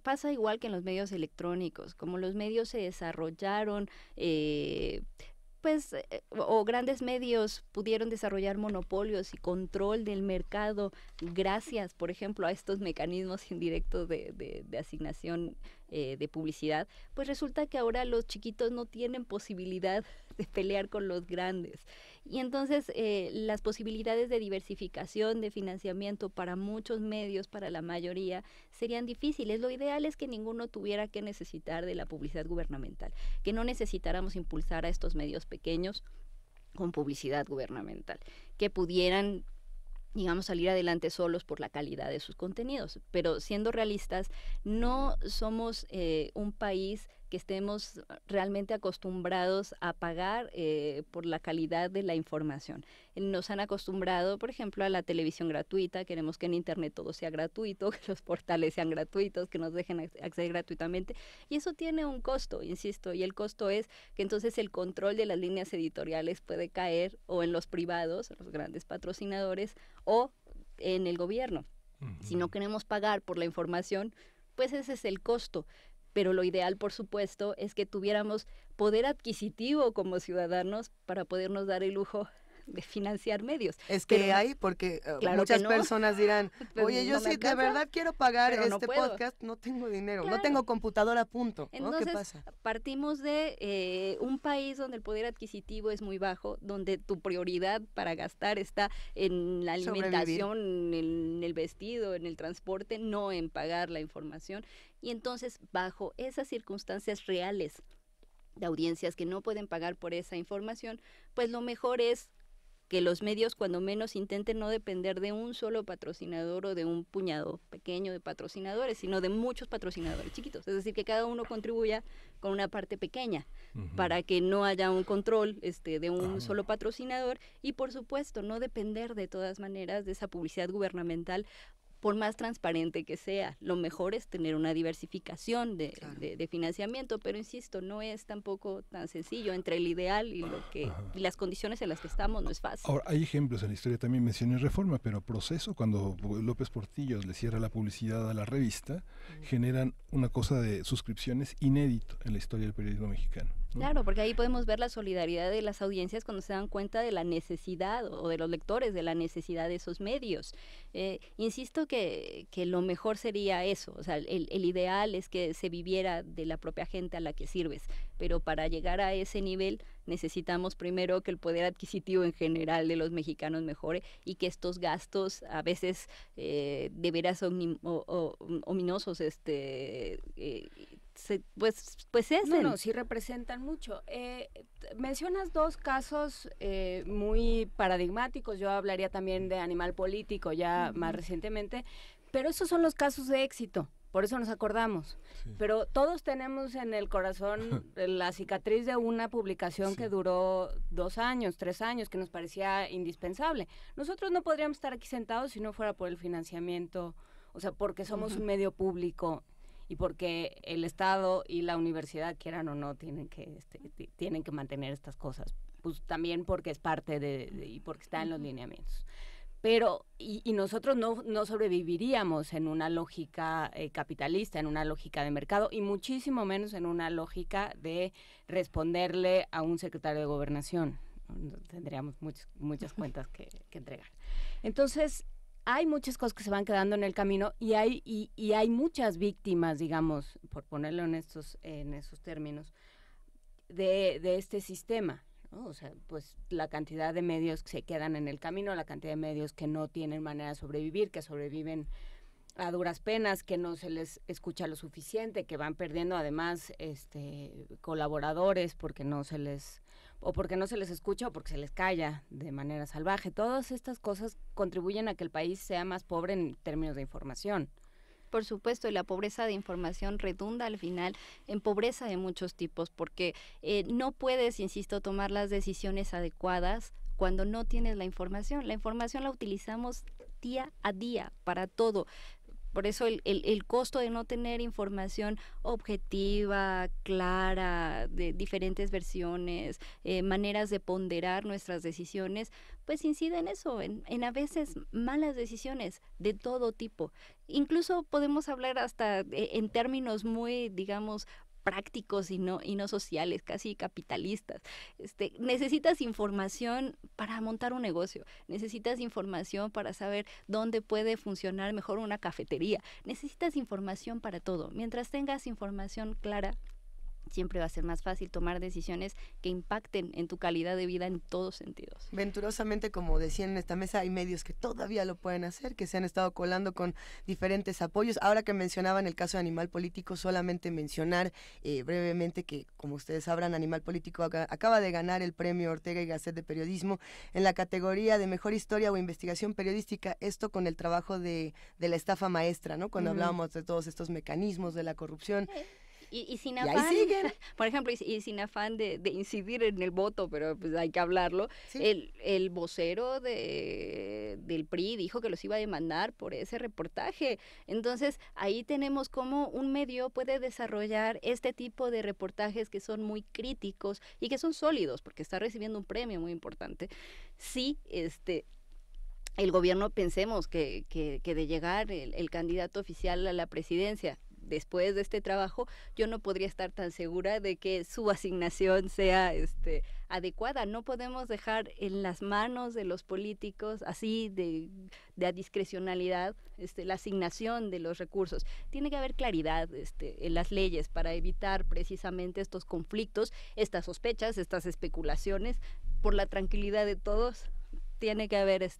Speaker 7: Pasa igual que en los medios electrónicos, como los medios se desarrollaron, o grandes medios pudieron desarrollar monopolios y control del mercado gracias, por ejemplo, a estos mecanismos indirectos de asignación de publicidad, pues resulta que ahora los chiquitos no tienen posibilidad de pelear con los grandes. Y entonces las posibilidades de diversificación, de financiamiento para muchos medios, para la mayoría, serían difíciles. Lo ideal es que ninguno tuviera que necesitar de la publicidad gubernamental, que no necesitáramos impulsar a estos medios pequeños con publicidad gubernamental, que pudieran digamos, salir adelante solos por la calidad de sus contenidos. Pero siendo realistas, no somos un país que estemos realmente acostumbrados a pagar por la calidad de la información. Nos han acostumbrado, por ejemplo, a la televisión gratuita. Queremos que en Internet todo sea gratuito, que los portales sean gratuitos, que nos dejen acceder gratuitamente. Y eso tiene un costo, insisto, y el costo es que entonces el control de las líneas editoriales puede caer o en los privados, en los grandes patrocinadores, o en el gobierno. Si no queremos pagar por la información, pues ese es el costo. Pero lo ideal, por supuesto, es que tuviéramos poder adquisitivo como ciudadanos para podernos dar el lujo de financiar medios.
Speaker 4: Es que hay, porque claro muchas personas dirán, oye, yo sí de verdad quiero pagar este podcast, no tengo dinero, no tengo computadora a punto.
Speaker 7: Entonces,
Speaker 4: ¿qué pasa?
Speaker 7: Partimos de un país donde el poder adquisitivo es muy bajo, donde tu prioridad para gastar está en la alimentación, en el vestido, en el transporte, no en pagar la información. Y entonces, bajo esas circunstancias reales de audiencias que no pueden pagar por esa información, pues lo mejor es que los medios cuando menos intenten no depender de un solo patrocinador o de un puñado pequeño de patrocinadores, sino de muchos patrocinadores chiquitos. Es decir, que cada uno contribuya con una parte pequeña para que no haya un control de un solo patrocinador y, por supuesto, no depender de todas maneras de esa publicidad gubernamental por más transparente que sea. Lo mejor es tener una diversificación de financiamiento, pero insisto, no es tampoco tan sencillo. Entre el ideal y y las condiciones en las que estamos no es fácil.
Speaker 3: Ahora, hay ejemplos en la historia, también mencioné Reforma, pero Proceso, cuando López Portillo le cierra la publicidad a la revista, generan una cosa de suscripciones inédito en la historia del periodismo mexicano.
Speaker 7: Claro, porque ahí podemos ver la solidaridad de las audiencias cuando se dan cuenta de la necesidad, o de los lectores, de la necesidad de esos medios. Insisto que lo mejor sería eso, o sea, el ideal es que se viviera de la propia gente a la que sirves, pero para llegar a ese nivel necesitamos primero que el poder adquisitivo en general de los mexicanos mejore y que estos gastos a veces de veras ominosos pues cesen.
Speaker 5: No, sí representan mucho. Mencionas dos casos muy paradigmáticos. Yo hablaría también de Animal Político ya más recientemente, pero esos son los casos de éxito. Por eso nos acordamos. Sí. Pero todos tenemos en el corazón la cicatriz de una publicación que duró 2 años, 3 años, que nos parecía indispensable. Nosotros no podríamos estar aquí sentados si no fuera por el financiamiento, o sea, porque somos un medio público y porque el Estado y la universidad, quieran o no, tienen que mantener estas cosas. Pues también porque es parte y porque está en los lineamientos. Pero, y nosotros no sobreviviríamos en una lógica capitalista, en una lógica de mercado, y muchísimo menos en una lógica de responderle a un secretario de Gobernación. Tendríamos muchas cuentas que entregar. Entonces, hay muchas cosas que se van quedando en el camino y hay muchas víctimas, digamos, por ponerlo en esos términos, de este sistema. O sea, pues la cantidad de medios que se quedan en el camino, la cantidad de medios que no tienen manera de sobrevivir, que sobreviven a duras penas, que no se les escucha lo suficiente, que van perdiendo además colaboradores porque no se les escucha o porque se les calla de manera salvaje. Todas estas cosas contribuyen a que el país sea más pobre en términos de información.
Speaker 7: Por supuesto, y la pobreza de información redunda al final en pobreza de muchos tipos, porque no puedes, insisto, tomar las decisiones adecuadas cuando no tienes la información. La información la utilizamos día a día para todo. Por eso el costo de no tener información objetiva, clara, de diferentes versiones, maneras de ponderar nuestras decisiones, pues incide en eso, en a veces malas decisiones de todo tipo. Incluso podemos hablar hasta en términos muy, digamos, prácticos y no sociales, casi capitalistas. Necesitas información para montar un negocio, necesitas información para saber dónde puede funcionar mejor una cafetería, necesitas información para todo. Mientras tengas información clara, siempre va a ser más fácil tomar decisiones que impacten en tu calidad de vida en todos sentidos.
Speaker 4: Venturosamente, como decían en esta mesa, hay medios que todavía lo pueden hacer, que se han estado colando con diferentes apoyos. Ahora que mencionaban el caso de Animal Político, solamente mencionar brevemente que, como ustedes sabrán, Animal Político acaba de ganar el premio Ortega y Gasset de Periodismo en la categoría de Mejor Historia o Investigación Periodística, esto con el trabajo de la estafa maestra, ¿no? Cuando hablábamos de todos estos mecanismos de la corrupción.
Speaker 7: Y sin afán, por ejemplo, y sin afán de incidir en el voto, pero pues hay que hablarlo, ¿sí? El vocero del PRI dijo que los iba a demandar por ese reportaje. Entonces, ahí tenemos cómo un medio puede desarrollar este tipo de reportajes que son muy críticos y que son sólidos, porque está recibiendo un premio muy importante. Sí, el gobierno, pensemos que de llegar el candidato oficial a la presidencia, después de este trabajo, yo no podría estar tan segura de que su asignación sea adecuada. No podemos dejar en las manos de los políticos, así de a discrecionalidad, la asignación de los recursos. Tiene que haber claridad en las leyes para evitar precisamente estos conflictos, estas sospechas, estas especulaciones, por la tranquilidad de todos. Tiene que haber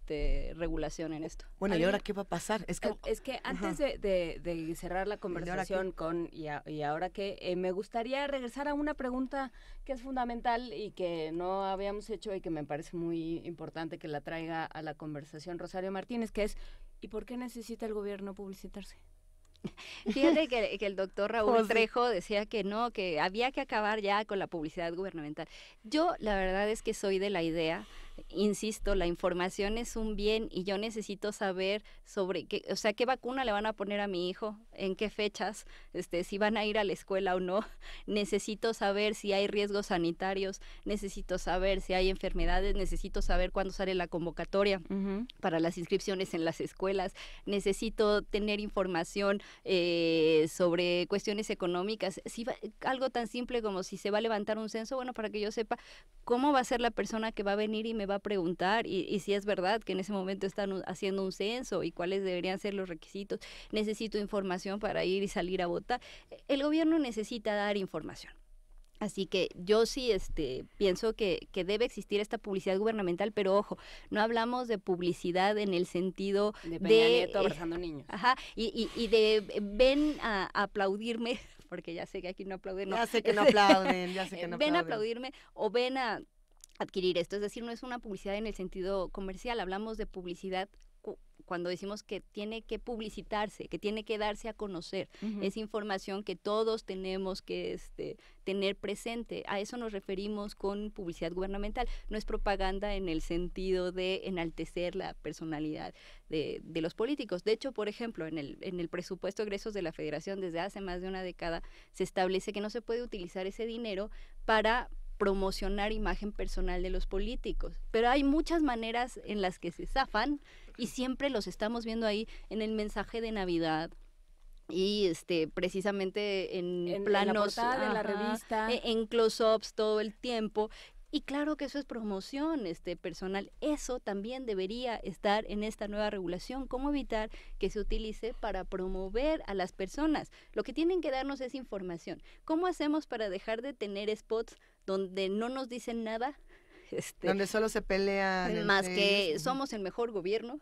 Speaker 7: regulación en esto.
Speaker 4: Bueno, ¿y ahora qué va a pasar?
Speaker 5: Es que antes de cerrar la conversación y ahora que me gustaría regresar a una pregunta que es fundamental y que no habíamos hecho y que me parece muy importante que la traiga a la conversación Rosario Martínez, que es ¿y por qué necesita el gobierno publicitarse?
Speaker 7: Fíjate que el doctor Raúl Trejo decía que no, que había que acabar ya con la publicidad gubernamental. Yo la verdad es que soy de la idea, insisto, la información es un bien y yo necesito saber sobre qué vacuna le van a poner a mi hijo, en qué fechas, si van a ir a la escuela o no. Necesito saber si hay riesgos sanitarios, necesito saber si hay enfermedades, necesito saber cuándo sale la convocatoria para las inscripciones en las escuelas, necesito tener información sobre cuestiones económicas, algo tan simple como si se va a levantar un censo, bueno, para que yo sepa cómo va a ser la persona que va a venir y me va a preguntar y si es verdad que en ese momento están haciendo un censo y cuáles deberían ser los requisitos. Necesito información para ir y salir a votar. El gobierno necesita dar información. Así que yo sí pienso que debe existir esta publicidad gubernamental, pero ojo, no hablamos de publicidad en el sentido
Speaker 5: de Peña Nieto abrazando niños.
Speaker 7: Ajá, y de ven a aplaudirme, porque ya sé que aquí no aplauden.
Speaker 4: Ya sé que no aplauden,
Speaker 7: Ven a aplaudirme o ven a adquirir esto. Es decir, no es una publicidad en el sentido comercial, hablamos de publicidad cuando decimos que tiene que publicitarse, que tiene que darse a conocer. Es información que todos tenemos que tener presente. A eso nos referimos con publicidad gubernamental. No es propaganda en el sentido de enaltecer la personalidad de los políticos. De hecho, por ejemplo, en el presupuesto de egresos de la Federación, desde hace más de una década, se establece que no se puede utilizar ese dinero para promocionar imagen personal de los políticos. Pero hay muchas maneras en las que se zafan y siempre los estamos viendo ahí en el mensaje de Navidad y precisamente en planos,
Speaker 5: en la portada de la revista,
Speaker 7: en close-ups todo el tiempo. Y claro que eso es promoción personal. Eso también debería estar en esta nueva regulación. ¿Cómo evitar que se utilice para promover a las personas? Lo que tienen que darnos es información. ¿Cómo hacemos para dejar de tener spots donde no nos dicen nada?
Speaker 4: Donde solo se pelean.
Speaker 7: Más que ellos. Somos el mejor gobierno.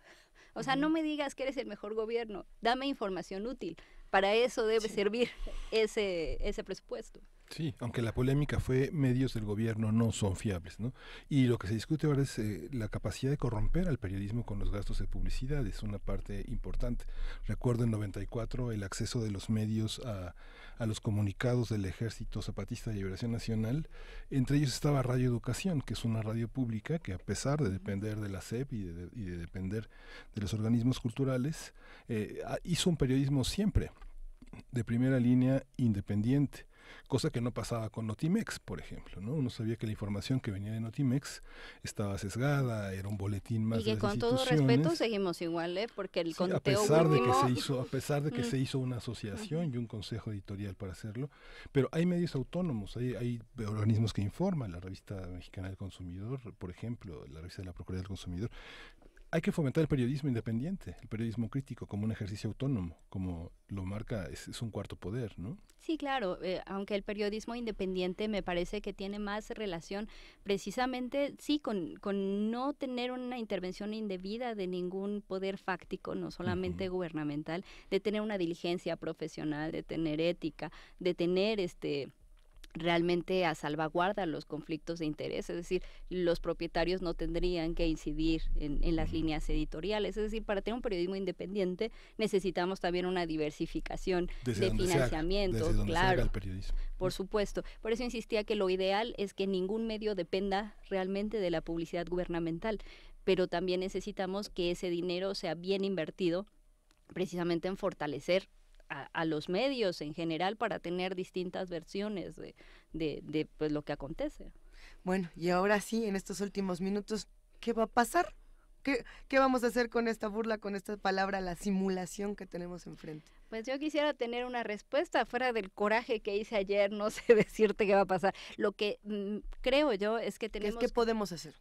Speaker 7: O sea, no me digas que eres el mejor gobierno. Dame información útil. Para eso debe servir ese presupuesto.
Speaker 3: Sí, aunque la polémica fue medios del gobierno no son fiables, ¿no? Y lo que se discute ahora es la capacidad de corromper al periodismo con los gastos de publicidad, es una parte importante. Recuerdo en 94 el acceso de los medios a los comunicados del Ejército Zapatista de Liberación Nacional, entre ellos estaba Radio Educación, que es una radio pública que a pesar de depender de la SEP y de depender de los organismos culturales, hizo un periodismo siempre de primera línea independiente. Cosa que no pasaba con Notimex, por ejemplo, ¿no? Uno sabía que la información que venía de Notimex estaba sesgada, era un boletín más de las instituciones.
Speaker 7: Y que con todo respeto seguimos igual, porque el conteo
Speaker 3: a pesar
Speaker 7: último...
Speaker 3: de que se hizo una asociación y un consejo editorial para hacerlo, pero hay medios autónomos, hay organismos que informan, la Revista Mexicana del Consumidor, por ejemplo, la Revista de la Procuraduría del Consumidor. hay que fomentar el periodismo independiente, el periodismo crítico como un ejercicio autónomo, como lo marca, es un cuarto poder, ¿no?
Speaker 7: Sí, claro, aunque el periodismo independiente me parece que tiene más relación precisamente, sí, con no tener una intervención indebida de ningún poder fáctico, no solamente gubernamental, de tener una diligencia profesional, de tener ética, de tener realmente a salvaguarda los conflictos de interés, es decir, los propietarios no tendrían que incidir en las líneas editoriales, es decir, para tener un periodismo independiente necesitamos también una diversificación de financiamiento, claro, el periodismo. Por supuesto, por eso insistía que lo ideal es que ningún medio dependa realmente de la publicidad gubernamental, pero también necesitamos que ese dinero sea bien invertido precisamente en fortalecer a los medios en general para tener distintas versiones de pues, lo que acontece.
Speaker 4: Bueno, y ahora sí, en estos últimos minutos, ¿qué va a pasar? ¿Qué vamos a hacer con esta burla, con esta palabra, la simulación que tenemos enfrente?
Speaker 7: Pues yo quisiera tener una respuesta fuera del coraje que hice ayer, no sé decirte qué va a pasar. Lo que creo yo es que tenemos...
Speaker 4: ¿Qué podemos hacer?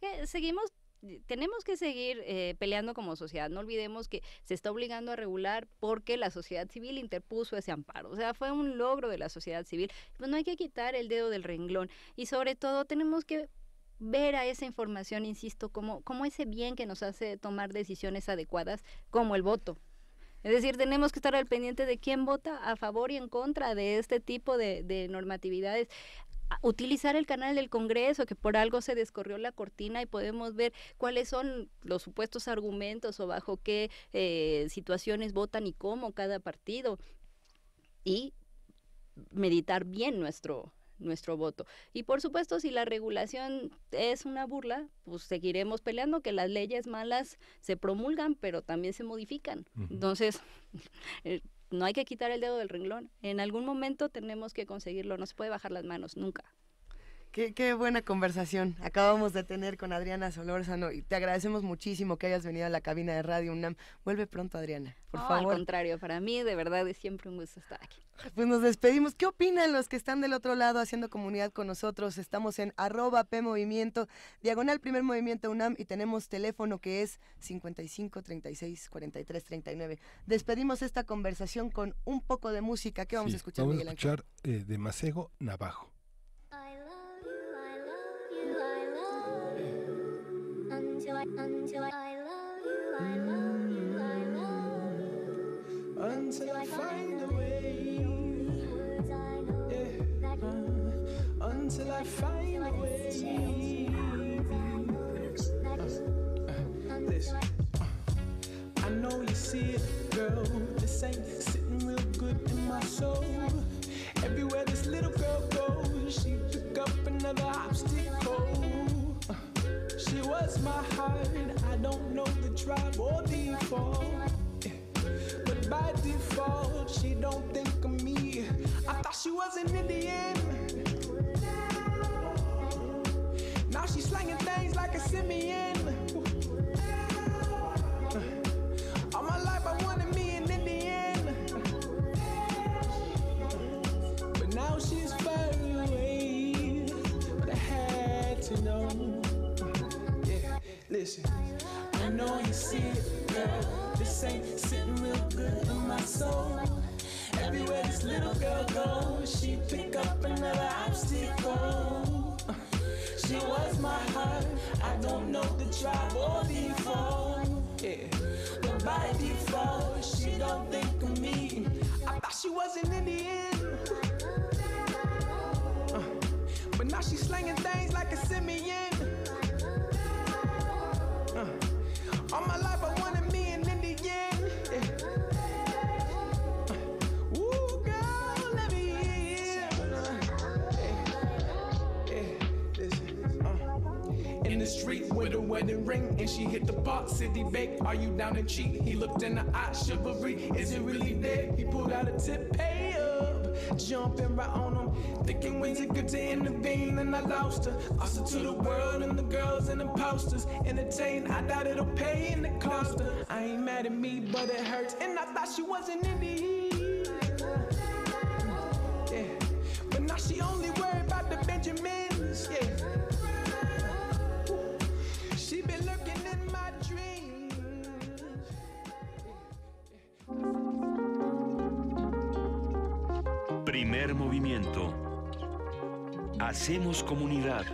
Speaker 7: Tenemos que seguir peleando como sociedad. No olvidemos que se está obligando a regular porque la sociedad civil interpuso ese amparo. O sea, fue un logro de la sociedad civil. Pues no hay que quitar el dedo del renglón. Y sobre todo tenemos que ver a esa información, insisto, como ese bien que nos hace tomar decisiones adecuadas, como el voto. Es decir, tenemos que estar al pendiente de quién vota a favor y en contra de este tipo de normatividades. Utilizar el canal del Congreso, que por algo se descorrió la cortina y podemos ver cuáles son los supuestos argumentos o bajo qué situaciones votan y cómo cada partido, y meditar bien nuestro voto. Y por supuesto, si la regulación es una burla, pues seguiremos peleando, que las leyes malas se promulgan, pero también se modifican. Entonces, no hay que quitar el dedo del renglón. En algún momento tenemos que conseguirlo, no se puede bajar las manos, nunca.
Speaker 4: Qué buena conversación acabamos de tener con Adriana Solórzano y te agradecemos muchísimo que hayas venido a la cabina de Radio UNAM. Vuelve pronto, Adriana, por favor.
Speaker 7: Al contrario, para mí de verdad es siempre un gusto estar aquí.
Speaker 4: Pues nos despedimos. ¿Qué opinan los que están del otro lado haciendo comunidad con nosotros? Estamos en @PMovimiento, / Primer Movimiento UNAM, y tenemos teléfono que es 55 36 43 39. Despedimos esta conversación con un poco de música. ¿Qué vamos a escuchar, Miguel Ángel?
Speaker 3: Vamos a escuchar de Macego, Navajo.
Speaker 8: Until I find a way, until I find a way. Listen, I know you see it, girl. This ain't sitting real good in my soul. Everywhere this little girl goes, she pick up another obstacle. She was my heart, I don't know the tribe or default. But by default, she don't think of me. I thought she was an Indian. Now she's slanging things like a simian. All my life I wanted me an Indian. But now she's far away. But I had to know. Listen, I know you see it, girl. This ain't sitting real good in my soul. Everywhere this little girl goes, she pick up another obstacle. She was my heart, I don't know the tribe or default. Yeah, but by default, she don't think of me. I thought she was an Indian. But now she's slanging things like a simian. All my life I wanted me an Indian. Ooh, girl, let me in. In the street with a wedding ring, and she hit the Park City bake. Are you down to cheat? He looked in the eye, chivalry. Is it really there? He pulled out a tip, pay up, jumping right on him. Thinking when's it good to intervene, and I lost her. Lost her to the world and the girls and the posters. Entertain, I doubt it'll pay and it cost her. I ain't mad at me, but it hurts, and I thought she was an Indian. Yeah, but now she only worried about the Benjamins. Yeah, she been lurking in my dreams.
Speaker 1: Primer movimiento. Hacemos comunidad.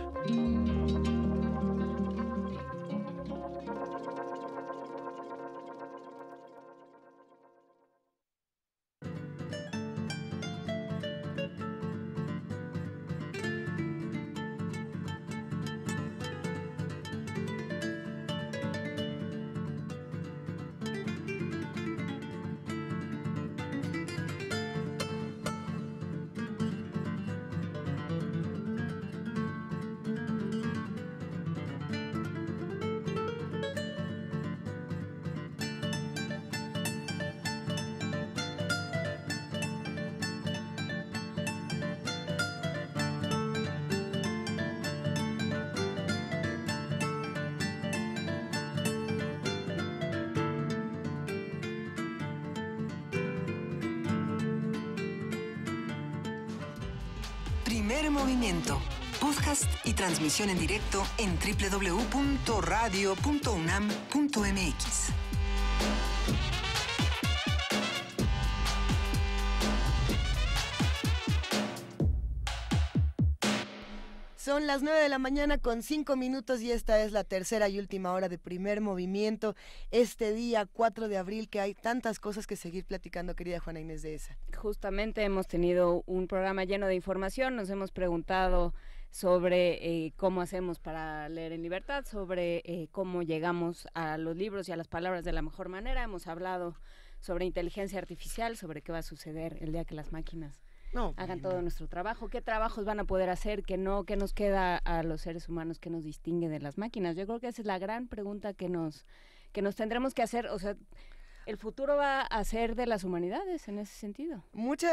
Speaker 2: Primer movimiento. Podcast y transmisión en directo en www.radio.unam.mx.
Speaker 4: Son las 9 de la mañana con 5 minutos y esta es la tercera y última hora de Primer Movimiento. Este día 4 de abril que hay tantas cosas que seguir platicando, querida Juana Inés de ESA.
Speaker 5: Justamente hemos tenido un programa lleno de información, nos hemos preguntado sobre cómo hacemos para leer en libertad, sobre cómo llegamos a los libros y a las palabras de la mejor manera. Hemos hablado sobre inteligencia artificial, sobre qué va a suceder el día que las máquinas hagan todo nuestro trabajo, qué trabajos van a poder hacer, qué no, qué nos queda a los seres humanos, qué nos distingue de las máquinas. Yo creo que esa es la gran pregunta que nos tendremos que hacer. O sea, el futuro va a ser de las humanidades en ese sentido.
Speaker 4: Mucho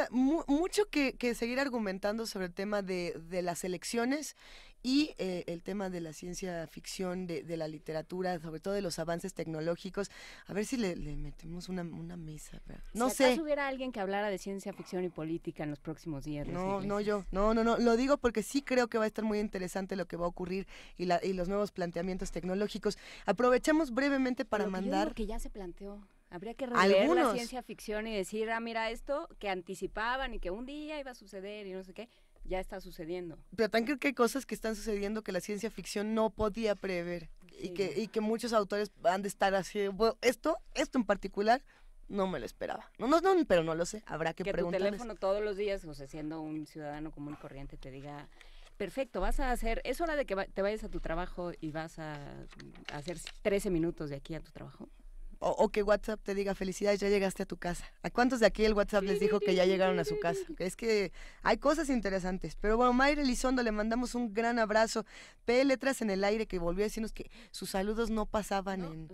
Speaker 4: que seguir argumentando sobre el tema de las elecciones y el tema de la ciencia ficción, de la literatura, sobre todo de los avances tecnológicos. A ver si le metemos una mesa. No sé.
Speaker 5: Si hubiera alguien que hablara de ciencia ficción y política en los próximos días.
Speaker 4: No, lo digo porque sí creo que va a estar muy interesante lo que va a ocurrir y los nuevos planteamientos tecnológicos. Aprovechamos brevemente para mandar...
Speaker 5: que ya se planteó. Habría que releer la ciencia ficción y decir, mira, esto que anticipaban y que un día iba a suceder y no sé qué, ya está sucediendo.
Speaker 4: Pero también creo que hay cosas que están sucediendo que la ciencia ficción no podía prever, sí. y que muchos autores han de estar así, bueno, esto en particular no me lo esperaba. No, pero no lo sé, habrá que preguntarles.
Speaker 5: Que tu teléfono todos los días, o sea, siendo un ciudadano común y corriente, te diga... Perfecto, vas a hacer, es hora de que te vayas a tu trabajo y vas a hacer 13 minutos de aquí a tu trabajo.
Speaker 4: O que WhatsApp te diga, felicidades, ya llegaste a tu casa. ¿A cuántos de aquí el WhatsApp les dijo que ya llegaron a su casa? Es que hay cosas interesantes. Pero bueno, Mayra Elizondo, le mandamos un gran abrazo. P. Letras en el Aire, que volvió a decirnos que sus saludos no pasaban en...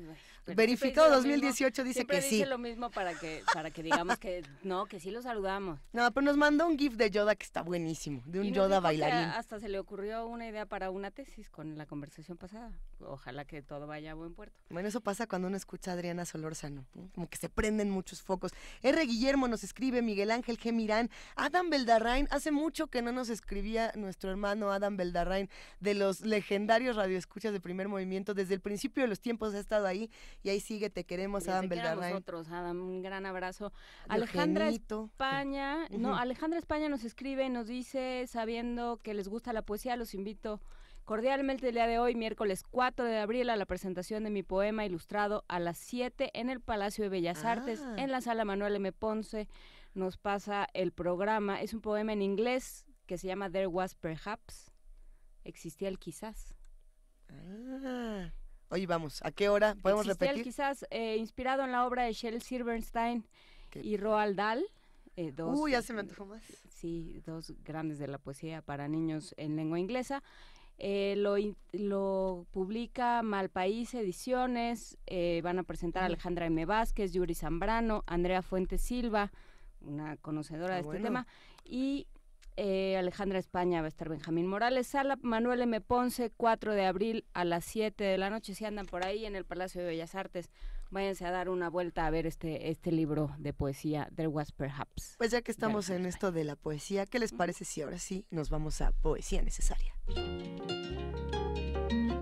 Speaker 4: Verificado 2018 dice que sí.
Speaker 5: Siempre dice lo mismo para que digamos que no, que sí lo saludamos.
Speaker 4: No, pero nos mandó un GIF de Yoda que está buenísimo, de un Yoda bailarín.
Speaker 5: Hasta se le ocurrió una idea para una tesis con la conversación pasada. Ojalá que todo vaya a buen puerto.
Speaker 4: Bueno, eso pasa cuando uno escucha a Adriana Solórzano, ¿no? Como que se prenden muchos focos. R. Guillermo nos escribe, Miguel Ángel G. Mirán, Adam Beldarrain, hace mucho que no nos escribía nuestro hermano Adam Beldarrain, de los legendarios radioescuchas de Primer Movimiento, desde el principio de los tiempos ha estado ahí, y ahí sigue, te queremos, Adam Beldarrain.
Speaker 5: Nosotros, Adam, un gran abrazo. Alejandra España, Alejandra España nos escribe, nos dice, sabiendo que les gusta la poesía, los invito cordialmente el día de hoy, miércoles 4 de abril, a la presentación de mi poema ilustrado a las 7 en el Palacio de Bellas Artes, en la Sala Manuel M. Ponce. Nos pasa el programa, es un poema en inglés que se llama There Was Perhaps, existía el quizás.
Speaker 4: Oye, vamos, ¿a qué hora? ¿Podemos repetir?
Speaker 5: Quizás inspirado en la obra de Shel Silverstein y Roald Dahl.
Speaker 4: Ya se me antojó más.
Speaker 5: Sí, dos grandes de la poesía para niños en lengua inglesa. Lo publica Malpaís Ediciones. Van a presentar a Alejandra M. Vázquez, Yuri Zambrano, Andrea Fuentes Silva, una conocedora de este tema, y Alejandra España, va a estar Benjamín Morales. Sala Manuel M. Ponce, 4 de abril a las 7 de la noche. Si andan por ahí en el Palacio de Bellas Artes, váyanse a dar una vuelta a ver este libro de poesía, There Was Perhaps.
Speaker 4: Pues ya que estamos en esto de la poesía, ¿qué les parece si ahora sí nos vamos a Poesía Necesaria?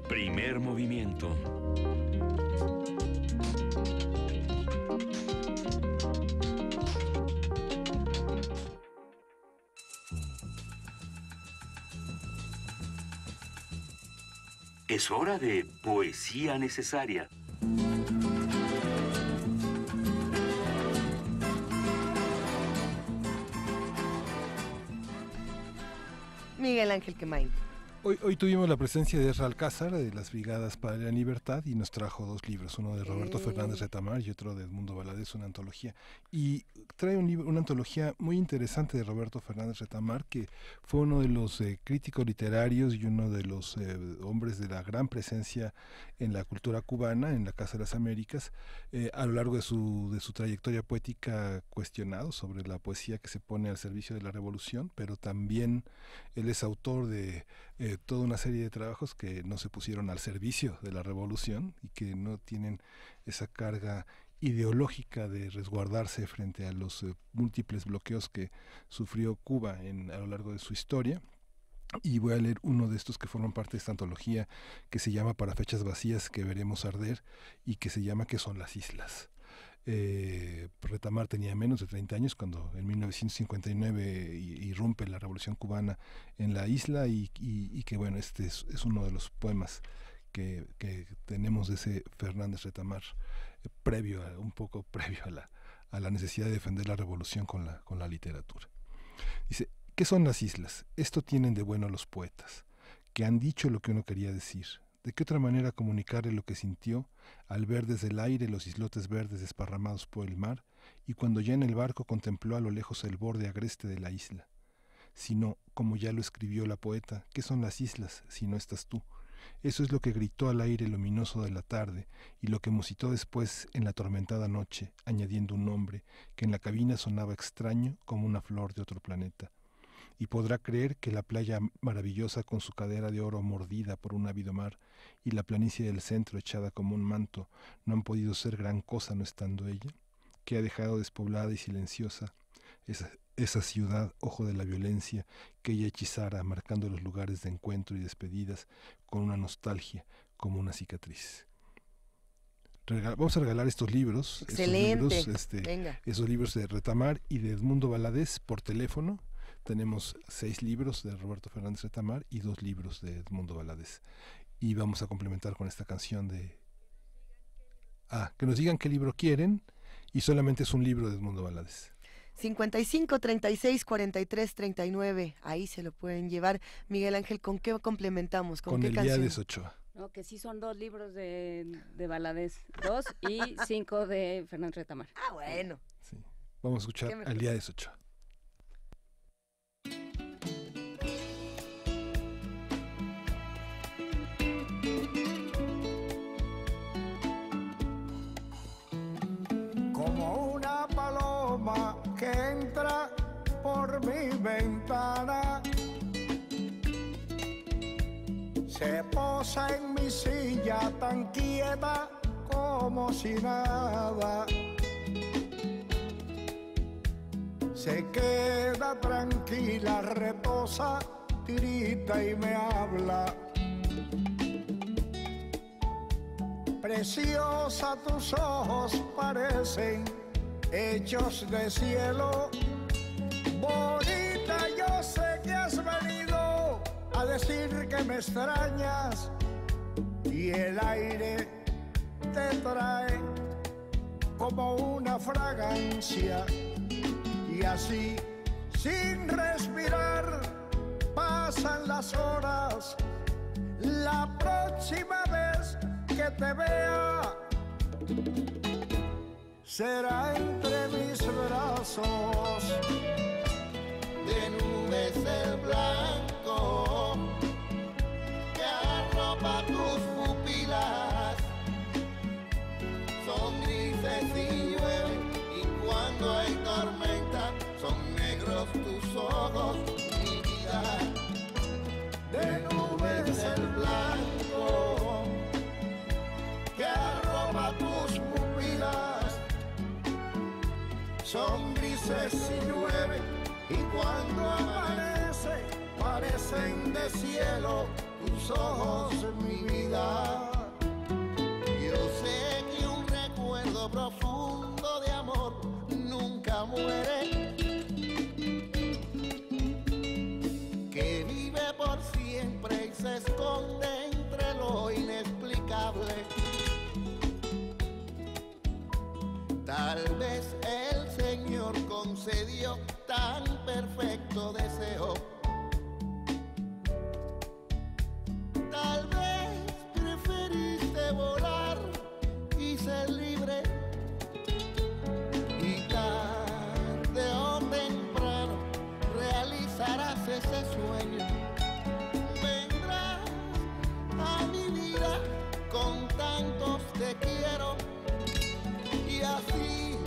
Speaker 1: Primer movimiento. Es hora de poesía necesaria.
Speaker 4: Miguel Ángel Quemain.
Speaker 3: Hoy tuvimos la presencia de Ezra Alcázar, de las Brigadas para la Libertad, y nos trajo dos libros, uno de Roberto Fernández Retamar y otro de Edmundo Valadez, una antología. Y trae una antología muy interesante de Roberto Fernández Retamar, que fue uno de los críticos literarios y uno de los hombres de la gran presencia en la cultura cubana, en la Casa de las Américas, a lo largo de su trayectoria poética, cuestionado sobre la poesía que se pone al servicio de la revolución, pero también él es autor de toda una serie de trabajos que no se pusieron al servicio de la revolución y que no tienen esa carga ideológica de resguardarse frente a los múltiples bloqueos que sufrió Cuba a lo largo de su historia. Y voy a leer uno de estos que forman parte de esta antología, que se llama Para fechas vacías que veremos arder, y que se llama ¿Qué son las islas? Retamar tenía menos de 30 años cuando en 1959 irrumpe la Revolución Cubana en la isla, y que bueno, este es uno de los poemas que tenemos de ese Fernández Retamar, un poco previo a la necesidad de defender la revolución con la literatura. Dice: ¿qué son las islas? Esto tienen de bueno los poetas, que han dicho lo que uno quería decir. ¿De qué otra manera comunicarle lo que sintió al ver desde el aire los islotes verdes desparramados por el mar, y cuando ya en el barco contempló a lo lejos el borde agreste de la isla? Sino, como ya lo escribió la poeta, ¿qué son las islas si no estás tú? Eso es lo que gritó al aire luminoso de la tarde, y lo que musitó después en la atormentada noche, añadiendo un nombre que en la cabina sonaba extraño como una flor de otro planeta. Y podrá creer que la playa maravillosa con su cadera de oro mordida por un ávido mar y la planicie del centro echada como un manto no han podido ser gran cosa no estando ella, que ha dejado despoblada y silenciosa esa ciudad, ojo de la violencia, que ella hechizara, marcando los lugares de encuentro y despedidas con una nostalgia como una cicatriz. Vamos a regalar estos libros.
Speaker 4: Excelente.
Speaker 3: Esos libros de Retamar y de Edmundo Valadez por teléfono. Tenemos 6 libros de Roberto Fernández Retamar y 2 libros de Edmundo Valadez. Y vamos a complementar con esta canción de... que nos digan qué libro quieren, y solamente es un libro de Edmundo Valadez.
Speaker 4: 55 36 43 39, ahí se lo pueden llevar. Miguel Ángel, ¿con qué complementamos? ¿Con qué canción?
Speaker 3: Elías Ochoa.
Speaker 5: No, que sí son 2 libros de Valadez, 2 y 5 de Fernández Retamar.
Speaker 4: Bueno.
Speaker 3: Sí. Vamos a escuchar a Elías Ochoa.
Speaker 9: Como una paloma que entra por mi ventana, se posa en mi silla tan quieta como si nada. Se queda tranquila, reposa, tirita y me habla. Preciosa, tus ojos parecen hechos de cielo. Bonita, yo sé que has venido a decir que me extrañas, y el aire te trae como una fragancia, y así sin respirar pasan las horas. La próxima vez que te vea será entre mis brazos.
Speaker 10: De nubes el blanco que arropa tus pupilas, son grises y llueve, y cuando hay tormenta son negros tus ojos, mi vida. De nubes el blanco que arropa tus pupilas, son grises y llueve, y cuando amanece parecen de cielo tus ojos, mi vida. Yo sé que un recuerdo profundo de amor nunca muere, que vive por siempre y se esconde entre lo Tal vez el Señor concedió tan perfecto deseo. Tal vez preferiste volar y ser libre, y tarde o temprano realizarás ese sueño. Vendrás a mi vida con tantos te quiero, y así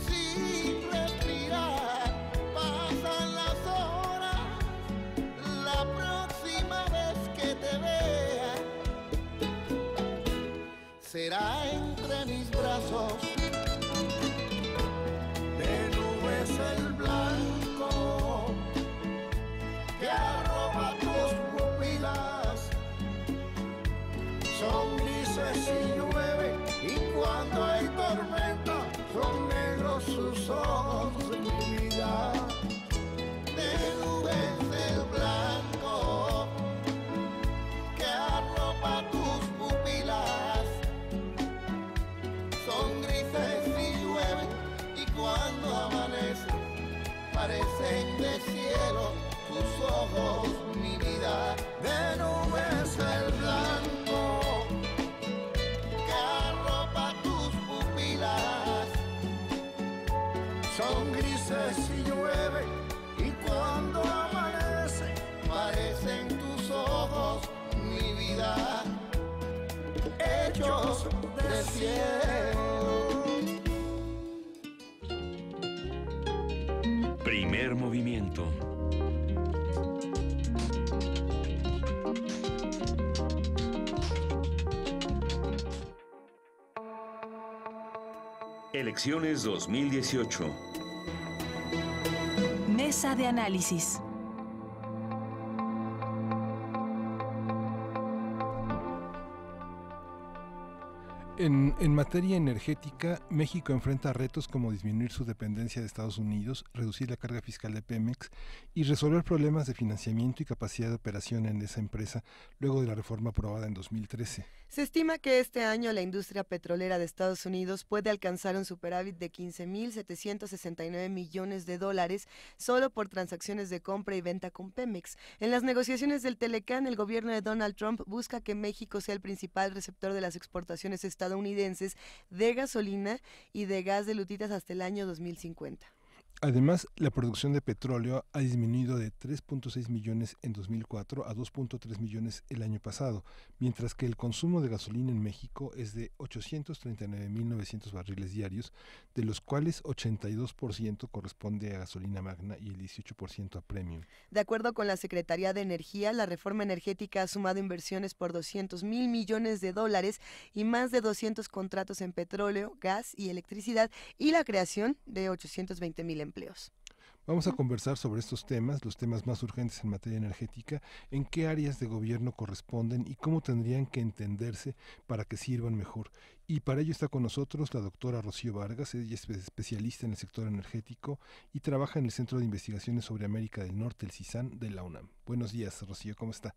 Speaker 10: sin respirar pasan las horas. La próxima vez que te vea será entre mis brazos. De nubes el blanco que arropa tus pupilas, son grises y llueve, y cuando hay tormenta son negros sus ojos, mi vida. De nubes el blanco que arropa tus pupilas, son grises y llueven, y cuando amanece parecen de cielo tus ojos, mi vida. De nubes el blanco que arropa tus pupilas, son grises y llueve, y cuando amanece parecen tus ojos, mi vida, hechos de cielo.
Speaker 1: Primer movimiento. Elecciones 2018.
Speaker 11: Mesa de análisis.
Speaker 3: En materia energética, México enfrenta retos como disminuir su dependencia de Estados Unidos, reducir la carga fiscal de Pemex y resolver problemas de financiamiento y capacidad de operación en esa empresa luego de la reforma aprobada en 2013.
Speaker 4: Se estima que este año la industria petrolera de Estados Unidos puede alcanzar un superávit de $15,769 millones solo por transacciones de compra y venta con Pemex. En las negociaciones del Telecán, el gobierno de Donald Trump busca que México sea el principal receptor de las exportaciones estadounidenses de gasolina y de gas de lutitas hasta el año 2050.
Speaker 3: Además, la producción de petróleo ha disminuido de 3.6 millones en 2004 a 2.3 millones el año pasado, mientras que el consumo de gasolina en México es de 839.900 barriles diarios, de los cuales 82% corresponde a gasolina magna y el 18% a premium.
Speaker 4: De acuerdo con la Secretaría de Energía, la reforma energética ha sumado inversiones por $200,000 millones y más de 200 contratos en petróleo, gas y electricidad, y la creación de 820,000 empleos.
Speaker 3: Vamos a conversar sobre estos temas, los temas más urgentes en materia energética, en qué áreas de gobierno corresponden y cómo tendrían que entenderse para que sirvan mejor. Y para ello está con nosotros la doctora Rocío Vargas. Ella es especialista en el sector energético y trabaja en el Centro de Investigaciones sobre América del Norte, el CISAN, de la UNAM. Buenos días, Rocío, ¿cómo está?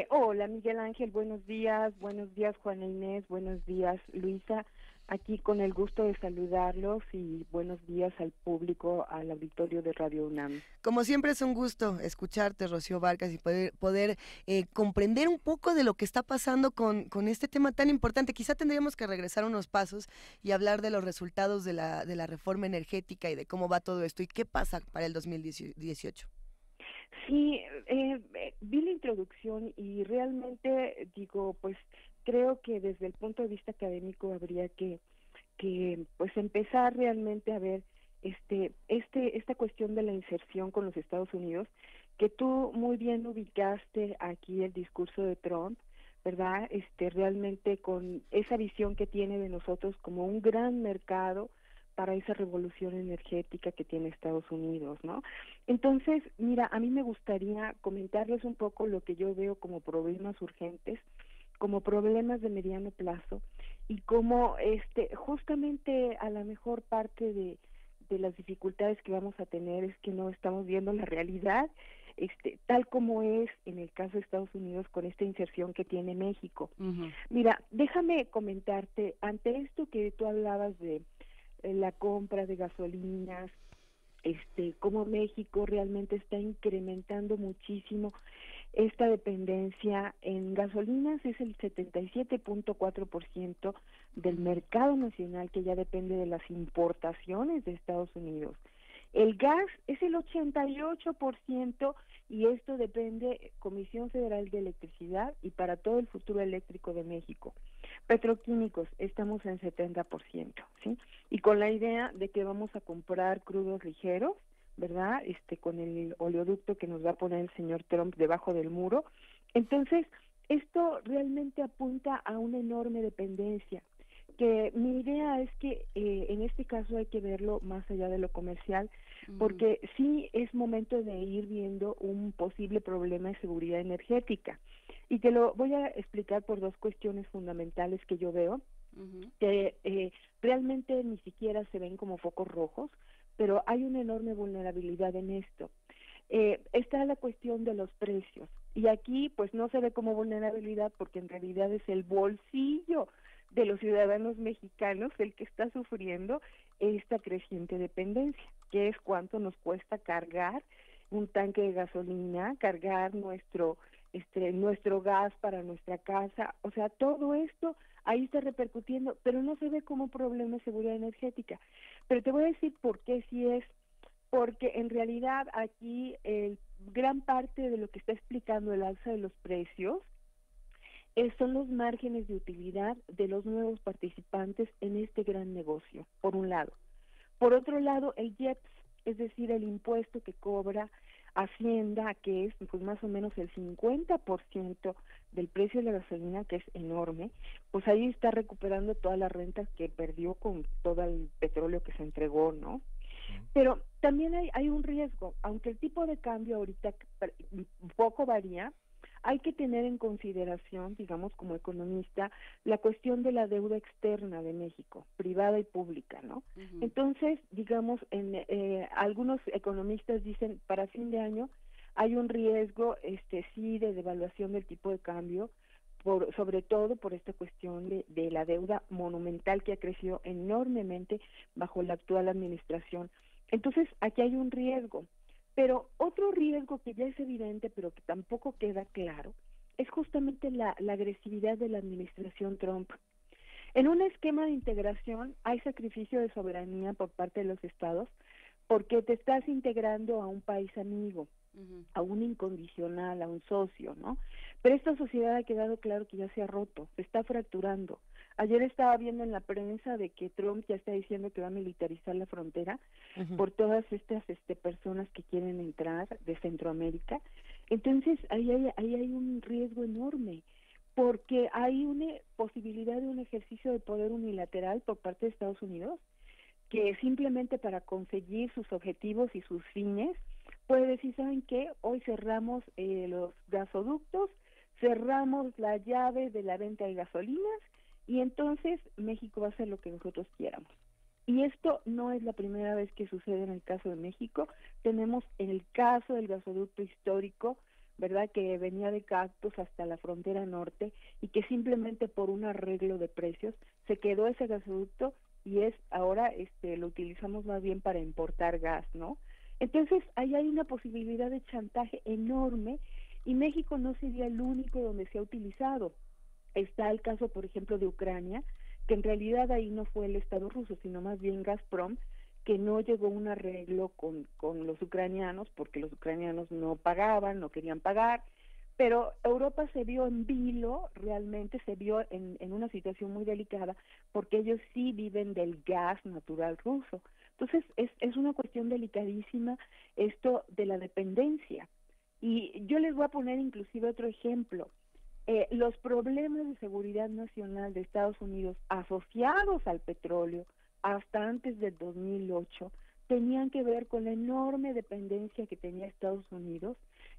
Speaker 12: Hola, Miguel Ángel, buenos días, Juana Inés, buenos días, Luisa. Aquí con el gusto de saludarlos y buenos días al público, al auditorio de Radio UNAM.
Speaker 4: Como siempre es un gusto escucharte, Rocío Vargas, y poder comprender un poco de lo que está pasando con este tema tan importante. Quizá tendríamos que regresar unos pasos y hablar de los resultados de la reforma energética y de cómo va todo esto y qué pasa para el 2018.
Speaker 12: Sí, vi la introducción y realmente digo, pues creo que desde el punto de vista académico habría que pues empezar realmente a ver esta cuestión de la inserción con los Estados Unidos, que tú muy bien ubicaste aquí el discurso de Trump, ¿verdad? Realmente con esa visión que tiene de nosotros como un gran mercado para esa revolución energética que tiene Estados Unidos, ¿no? Entonces, mira, a mí me gustaría comentarles un poco lo que yo veo como problemas urgentes, como problemas de mediano plazo, y como justamente a la mejor parte de las dificultades que vamos a tener es que no estamos viendo la realidad tal como es en el caso de Estados Unidos con esta inserción que tiene México. Uh-huh. Mira, déjame comentarte, ante esto que tú hablabas de la compra de gasolinas, cómo México realmente está incrementando muchísimo esta dependencia en gasolinas. Es el 77.4% del mercado nacional que ya depende de las importaciones de Estados Unidos. El gas es el 88% y esto depende Comisión Federal de Electricidad y para todo el futuro eléctrico de México. Petroquímicos, estamos en 70%, ¿sí? Y con la idea de que vamos a comprar crudos ligeros, ¿verdad? Con el oleoducto que nos va a poner el señor Trump debajo del muro. Entonces, esto realmente apunta a una enorme dependencia, que mi idea es que en este caso hay que verlo más allá de lo comercial, porque sí es momento de ir viendo un posible problema de seguridad energética. Y te lo voy a explicar por dos cuestiones fundamentales que yo veo, que realmente ni siquiera se ven como focos rojos, pero hay una enorme vulnerabilidad en esto. Está la cuestión de los precios, y aquí pues no se ve como vulnerabilidad porque en realidad es el bolsillo de los ciudadanos mexicanos el que está sufriendo esta creciente dependencia, que es cuánto nos cuesta cargar un tanque de gasolina, cargar nuestro gas para nuestra casa. O sea, todo esto ahí está repercutiendo, pero no se ve como problema de seguridad energética. Pero te voy a decir por qué sí es, porque en realidad aquí gran parte de lo que está explicando el alza de los precios son los márgenes de utilidad de los nuevos participantes en este gran negocio, por un lado. Por otro lado, el IEPS, es decir, el impuesto que cobra Hacienda, que es pues más o menos el 50% del precio de la gasolina, que es enorme, pues ahí está recuperando todas las rentas que perdió con todo el petróleo que se entregó, ¿no? Pero también hay un riesgo, aunque el tipo de cambio ahorita poco varía, hay que tener en consideración, digamos, como economista, la cuestión de la deuda externa de México, privada y pública, ¿no? Entonces, digamos, algunos economistas dicen, para fin de año hay un riesgo, sí, de devaluación del tipo de cambio, sobre todo por esta cuestión de la deuda monumental que ha crecido enormemente bajo la actual administración. Entonces, aquí hay un riesgo. Pero otro riesgo que ya es evidente, pero que tampoco queda claro, es justamente la agresividad de la administración Trump. En un esquema de integración hay sacrificio de soberanía por parte de los estados, porque te estás integrando a un país amigo, a un incondicional, a un socio, ¿no? Pero esta sociedad ha quedado claro que ya se ha roto, se está fracturando. Ayer estaba viendo en la prensa de que Trump ya está diciendo que va a militarizar la frontera por todas estas personas que quieren entrar de Centroamérica. Entonces, ahí hay un riesgo enorme, porque hay una posibilidad de un ejercicio de poder unilateral por parte de Estados Unidos, que simplemente para conseguir sus objetivos y sus fines, puede decir, ¿saben qué? Hoy cerramos los gasoductos, cerramos la llave de la venta de gasolinas, y entonces México va a hacer lo que nosotros quieramos. Y esto no es la primera vez que sucede en el caso de México. Tenemos el caso del gasoducto histórico, ¿verdad?, que venía de Cactus hasta la frontera norte y que simplemente por un arreglo de precios se quedó ese gasoducto y ahora lo utilizamos más bien para importar gas, ¿no? Entonces ahí hay una posibilidad de chantaje enorme y México no sería el único donde se ha utilizado. Está el caso, por ejemplo, de Ucrania, que en realidad ahí no fue el Estado ruso, sino más bien Gazprom, que no llegó a un arreglo con los ucranianos, porque los ucranianos no pagaban, no querían pagar, pero Europa se vio en vilo, realmente se vio en una situación muy delicada, porque ellos sí viven del gas natural ruso. Entonces, es una cuestión delicadísima esto de la dependencia. Y yo les voy a poner inclusive otro ejemplo. Los problemas de seguridad nacional de Estados Unidos asociados al petróleo hasta antes del 2008 tenían que ver con la enorme dependencia que tenía Estados Unidos,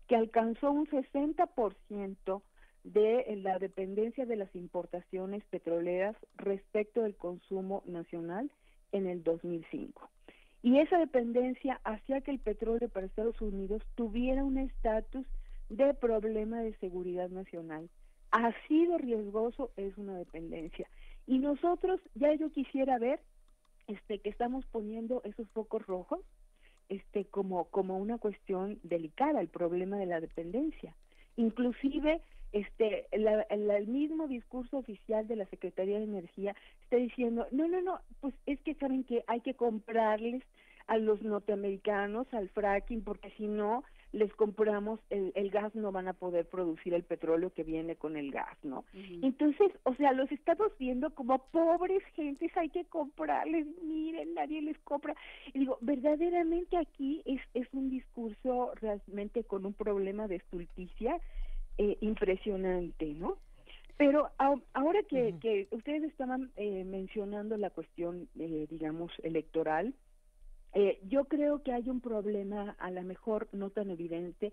Speaker 12: que alcanzó un 60% de la dependencia de las importaciones petroleras respecto del consumo nacional en el 2005. Y esa dependencia hacía que el petróleo para Estados Unidos tuviera un estatus de problema de seguridad nacional. Así de riesgoso es una dependencia. Y nosotros, ya yo quisiera ver que estamos poniendo esos focos rojos como una cuestión delicada, el problema de la dependencia. Inclusive el mismo discurso oficial de la Secretaría de Energía está diciendo, no, pues es que saben que hay que comprarles a los norteamericanos al fracking, porque si no les compramos el gas, no van a poder producir el petróleo que viene con el gas, ¿no? Entonces, o sea, los estamos viendo como pobres gentes, hay que comprarles, miren, nadie les compra. Y digo, verdaderamente aquí es un discurso realmente con un problema de estulticia impresionante, ¿no? Pero ahora que ustedes estaban mencionando la cuestión, digamos, electoral, yo creo que hay un problema, a lo mejor no tan evidente,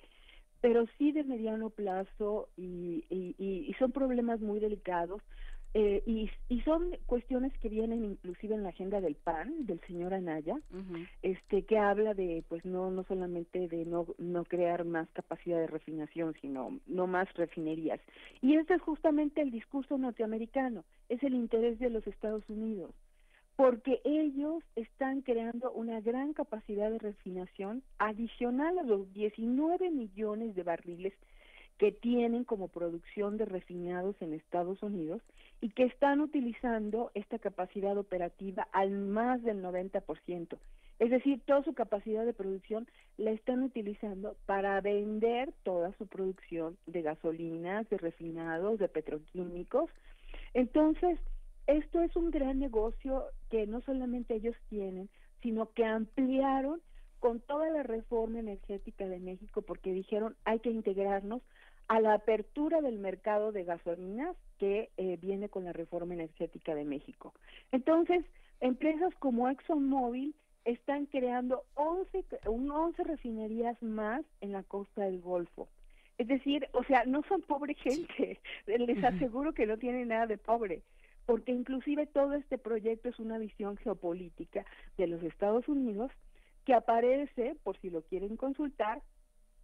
Speaker 12: pero sí de mediano plazo y son problemas muy delicados y son cuestiones que vienen inclusive en la agenda del PAN, del señor Anaya, que habla de, pues no solamente de no crear más capacidad de refinación, sino no más refinerías. Y este es justamente el discurso norteamericano, es el interés de los Estados Unidos, porque ellos están creando una gran capacidad de refinación adicional a los 19 millones de barriles que tienen como producción de refinados en Estados Unidos y que están utilizando esta capacidad operativa al más del 90%. Es decir, toda su capacidad de producción la están utilizando para vender toda su producción de gasolinas, de refinados, de petroquímicos. Entonces, esto es un gran negocio que no solamente ellos tienen, sino que ampliaron con toda la reforma energética de México, porque dijeron hay que integrarnos a la apertura del mercado de gasolinas que viene con la reforma energética de México. Entonces, empresas como ExxonMobil están creando 11 refinerías más en la costa del Golfo. Es decir, o sea, no son pobre gente, les aseguro que no tienen nada de pobre, porque inclusive todo este proyecto es una visión geopolítica de los Estados Unidos que aparece, por si lo quieren consultar,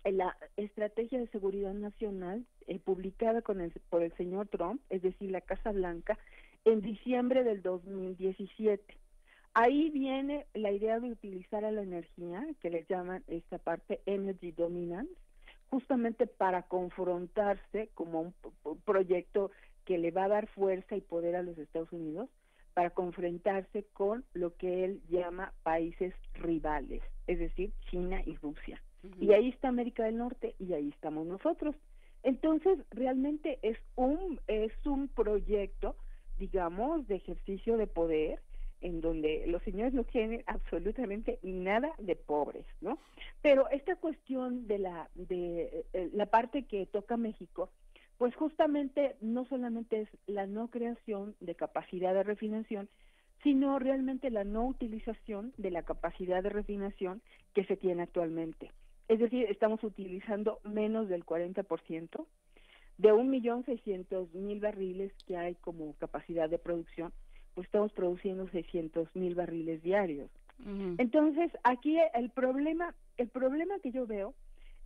Speaker 12: en la Estrategia de Seguridad Nacional publicada por el señor Trump, es decir, la Casa Blanca, en diciembre del 2017. Ahí viene la idea de utilizar a la energía, que le llaman esta parte Energy Dominance, justamente para confrontarse como un proyecto que le va a dar fuerza y poder a los Estados Unidos para confrontarse con lo que él llama países rivales, es decir, China y Rusia. Y ahí está América del Norte y ahí estamos nosotros. Entonces, realmente es un proyecto, digamos, de ejercicio de poder en donde los señores no tienen absolutamente nada de pobres, ¿no? Pero esta cuestión de la parte que toca México, pues justamente no solamente es la no creación de capacidad de refinación, sino realmente la no utilización de la capacidad de refinación que se tiene actualmente. Es decir, estamos utilizando menos del 40% de 1.600.000 barriles que hay como capacidad de producción, pues estamos produciendo 600.000 barriles diarios. Entonces, aquí el problema que yo veo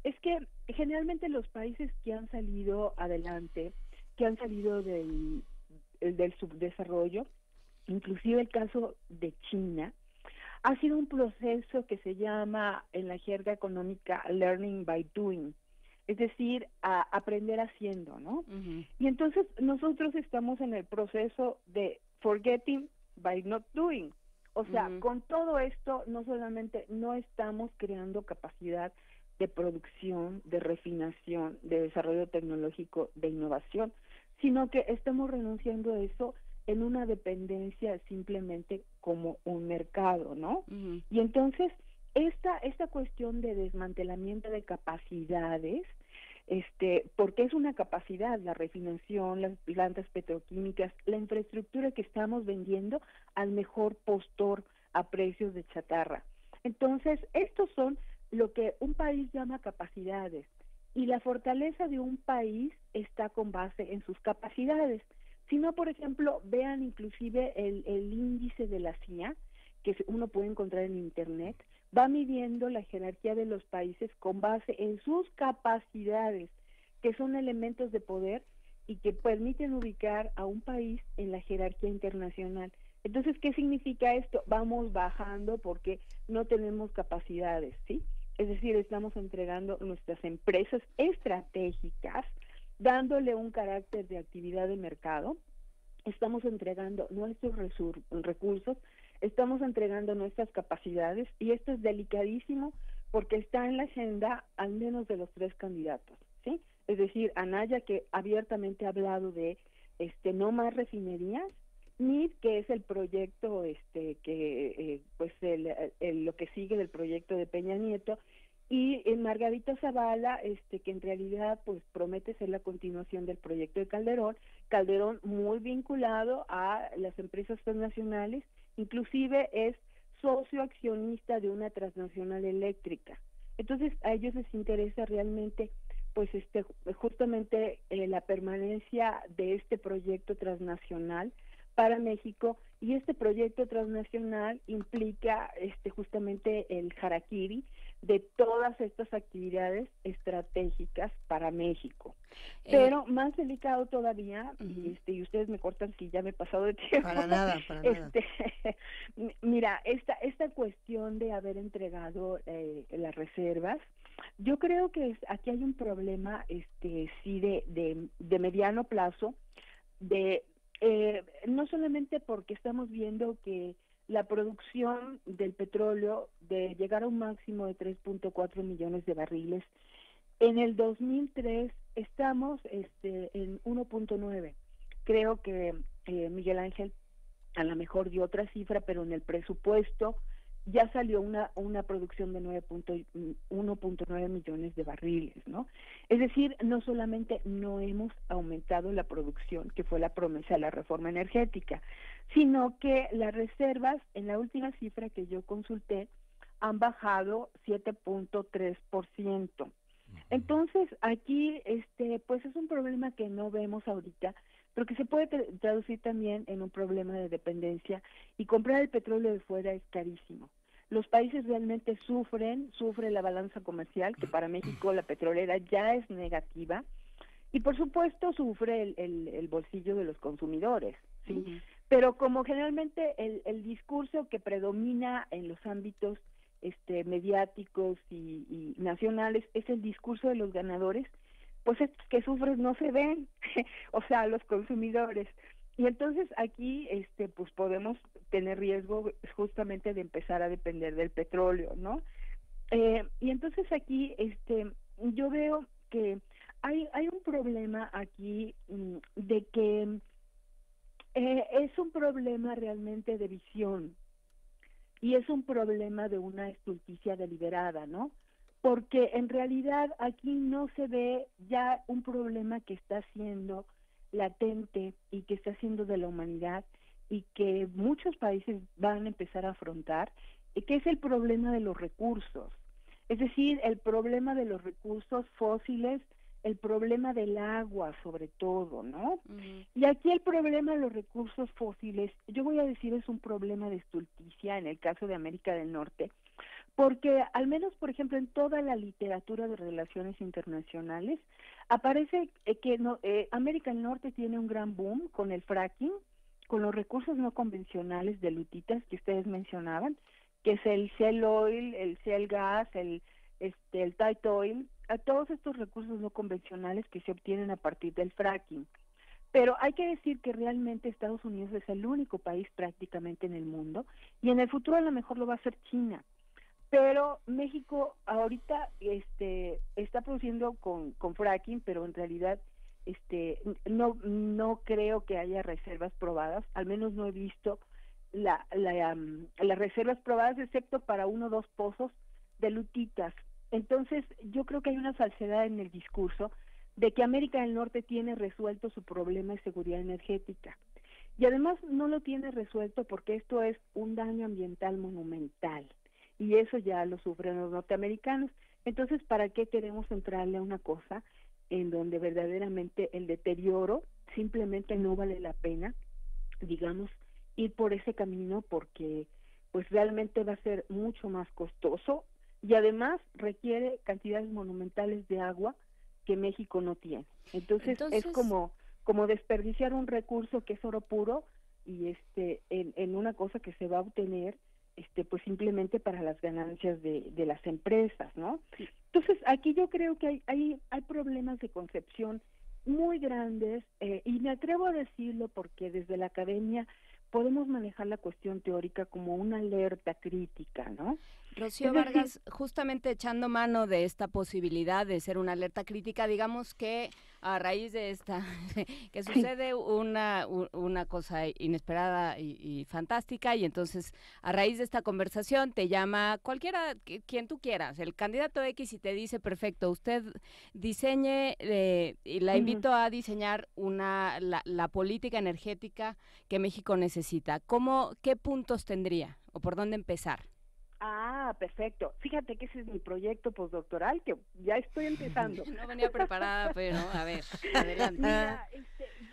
Speaker 12: es que generalmente los países que han salido adelante, que han salido del subdesarrollo, inclusive el caso de China, ha sido un proceso que se llama en la jerga económica learning by doing, es decir, a aprender haciendo, ¿no? Y entonces nosotros estamos en el proceso de forgetting by not doing. O sea, con todo esto no solamente no estamos creando capacidad de producción, de refinación, de desarrollo tecnológico, de innovación, sino que estamos renunciando a eso en una dependencia simplemente como un mercado, ¿no? Y entonces esta cuestión de desmantelamiento de capacidades, porque es una capacidad, la refinación, las plantas petroquímicas, la infraestructura que estamos vendiendo al mejor postor a precios de chatarra. Entonces, estos son lo que un país llama capacidades, y la fortaleza de un país está con base en sus capacidades. Si no, por ejemplo, vean inclusive el índice de la CIA, que uno puede encontrar en Internet, va midiendo la jerarquía de los países con base en sus capacidades, que son elementos de poder y que permiten ubicar a un país en la jerarquía internacional. Entonces, ¿qué significa esto? Vamos bajando porque no tenemos capacidades, ¿sí? Es decir, estamos entregando nuestras empresas estratégicas, dándole un carácter de actividad de mercado, estamos entregando nuestros recursos, estamos entregando nuestras capacidades, y esto es delicadísimo porque está en la agenda al menos de los 3 candidatos, ¿sí? Es decir, Anaya, que abiertamente ha hablado de no más refinerías, NID, que es el proyecto que pues lo que sigue del proyecto de Peña Nieto, y Margarita Zavala, que en realidad pues promete ser la continuación del proyecto de Calderón muy vinculado a las empresas transnacionales, inclusive es socio accionista de una transnacional eléctrica. Entonces a ellos les interesa realmente pues justamente la permanencia de este proyecto transnacional para México, y este proyecto transnacional implica justamente el harakiri de todas estas actividades estratégicas para México. Pero más delicado todavía, y ustedes me cortan si ya me he pasado de tiempo.
Speaker 4: Para nada.
Speaker 12: Mira, esta cuestión de haber entregado las reservas, yo creo que aquí hay un problema sí de mediano plazo, no solamente porque estamos viendo que la producción del petróleo de llegar a un máximo de 3.4 millones de barriles, en el 2003 estamos en 1.9. Creo que Miguel Ángel a lo mejor dio otra cifra, pero en el presupuesto ya salió una producción de 1.9 millones de barriles, ¿no? Es decir, no solamente no hemos aumentado la producción, que fue la promesa de la reforma energética, sino que las reservas, en la última cifra que yo consulté, han bajado 7.3%. Entonces, aquí, pues es un problema que no vemos ahorita, pero que se puede traducir también en un problema de dependencia, y comprar el petróleo de fuera es carísimo. Los países realmente sufre la balanza comercial, que para México la petrolera ya es negativa, y por supuesto sufre el bolsillo de los consumidores, ¿sí? Pero como generalmente el discurso que predomina en los ámbitos mediáticos y nacionales es el discurso de los ganadores, pues estos que sufren no se ven, o sea, los consumidores. Y entonces aquí pues podemos tener riesgo justamente de empezar a depender del petróleo, ¿no? Y entonces aquí yo veo que hay un problema aquí de que es un problema realmente de visión, y es un problema de una estulticia deliberada, ¿no? Porque en realidad aquí no se ve ya un problema que está siendo latente y que está siendo de la humanidad, y que muchos países van a empezar a afrontar, que es el problema de los recursos. Es decir, el problema de los recursos fósiles, el problema del agua sobre todo, ¿no? Y aquí el problema de los recursos fósiles, yo voy a decir, es un problema de estulticia en el caso de América del Norte, porque al menos, por ejemplo, en toda la literatura de relaciones internacionales, aparece que América del Norte tiene un gran boom con el fracking, con los recursos no convencionales de lutitas que ustedes mencionaban, que es el shale oil, el shale gas, el tight oil, a todos estos recursos no convencionales que se obtienen a partir del fracking. Pero hay que decir que realmente Estados Unidos es el único país prácticamente en el mundo, y en el futuro a lo mejor lo va a hacer China. Pero México ahorita está produciendo con fracking, pero en realidad no creo que haya reservas probadas, al menos no he visto las reservas probadas, excepto para 1 o 2 pozos de lutitas. Entonces yo creo que hay una falsedad en el discurso de que América del Norte tiene resuelto su problema de seguridad energética, y además no lo tiene resuelto porque esto es un daño ambiental monumental, y eso ya lo sufren los norteamericanos. Entonces, ¿para qué queremos entrarle a una cosa en donde verdaderamente el deterioro simplemente no vale la pena, digamos, ir por ese camino, porque pues realmente va a ser mucho más costoso, y además requiere cantidades monumentales de agua que México no tiene. Entonces es como desperdiciar un recurso que es oro puro en una cosa que se va a obtener pues simplemente para las ganancias de las empresas, ¿no? Entonces, aquí yo creo que hay problemas de concepción muy grandes, y me atrevo a decirlo porque desde la academia podemos manejar la cuestión teórica como una alerta crítica, ¿no?
Speaker 5: Rocío Vargas, justamente echando mano de esta posibilidad de ser una alerta crítica, digamos que a raíz de esta, que sucede una cosa inesperada y fantástica, y entonces a raíz de esta conversación te llama cualquiera, quien tú quieras, el candidato X, y te dice, perfecto, usted diseñe, y la invito a diseñar la política energética que México necesita. ¿Qué puntos tendría o por dónde empezar?
Speaker 12: Ah, perfecto. Fíjate que ese es mi proyecto postdoctoral, que ya estoy empezando.
Speaker 5: No venía preparada, pero a ver, adelante.
Speaker 12: Mira,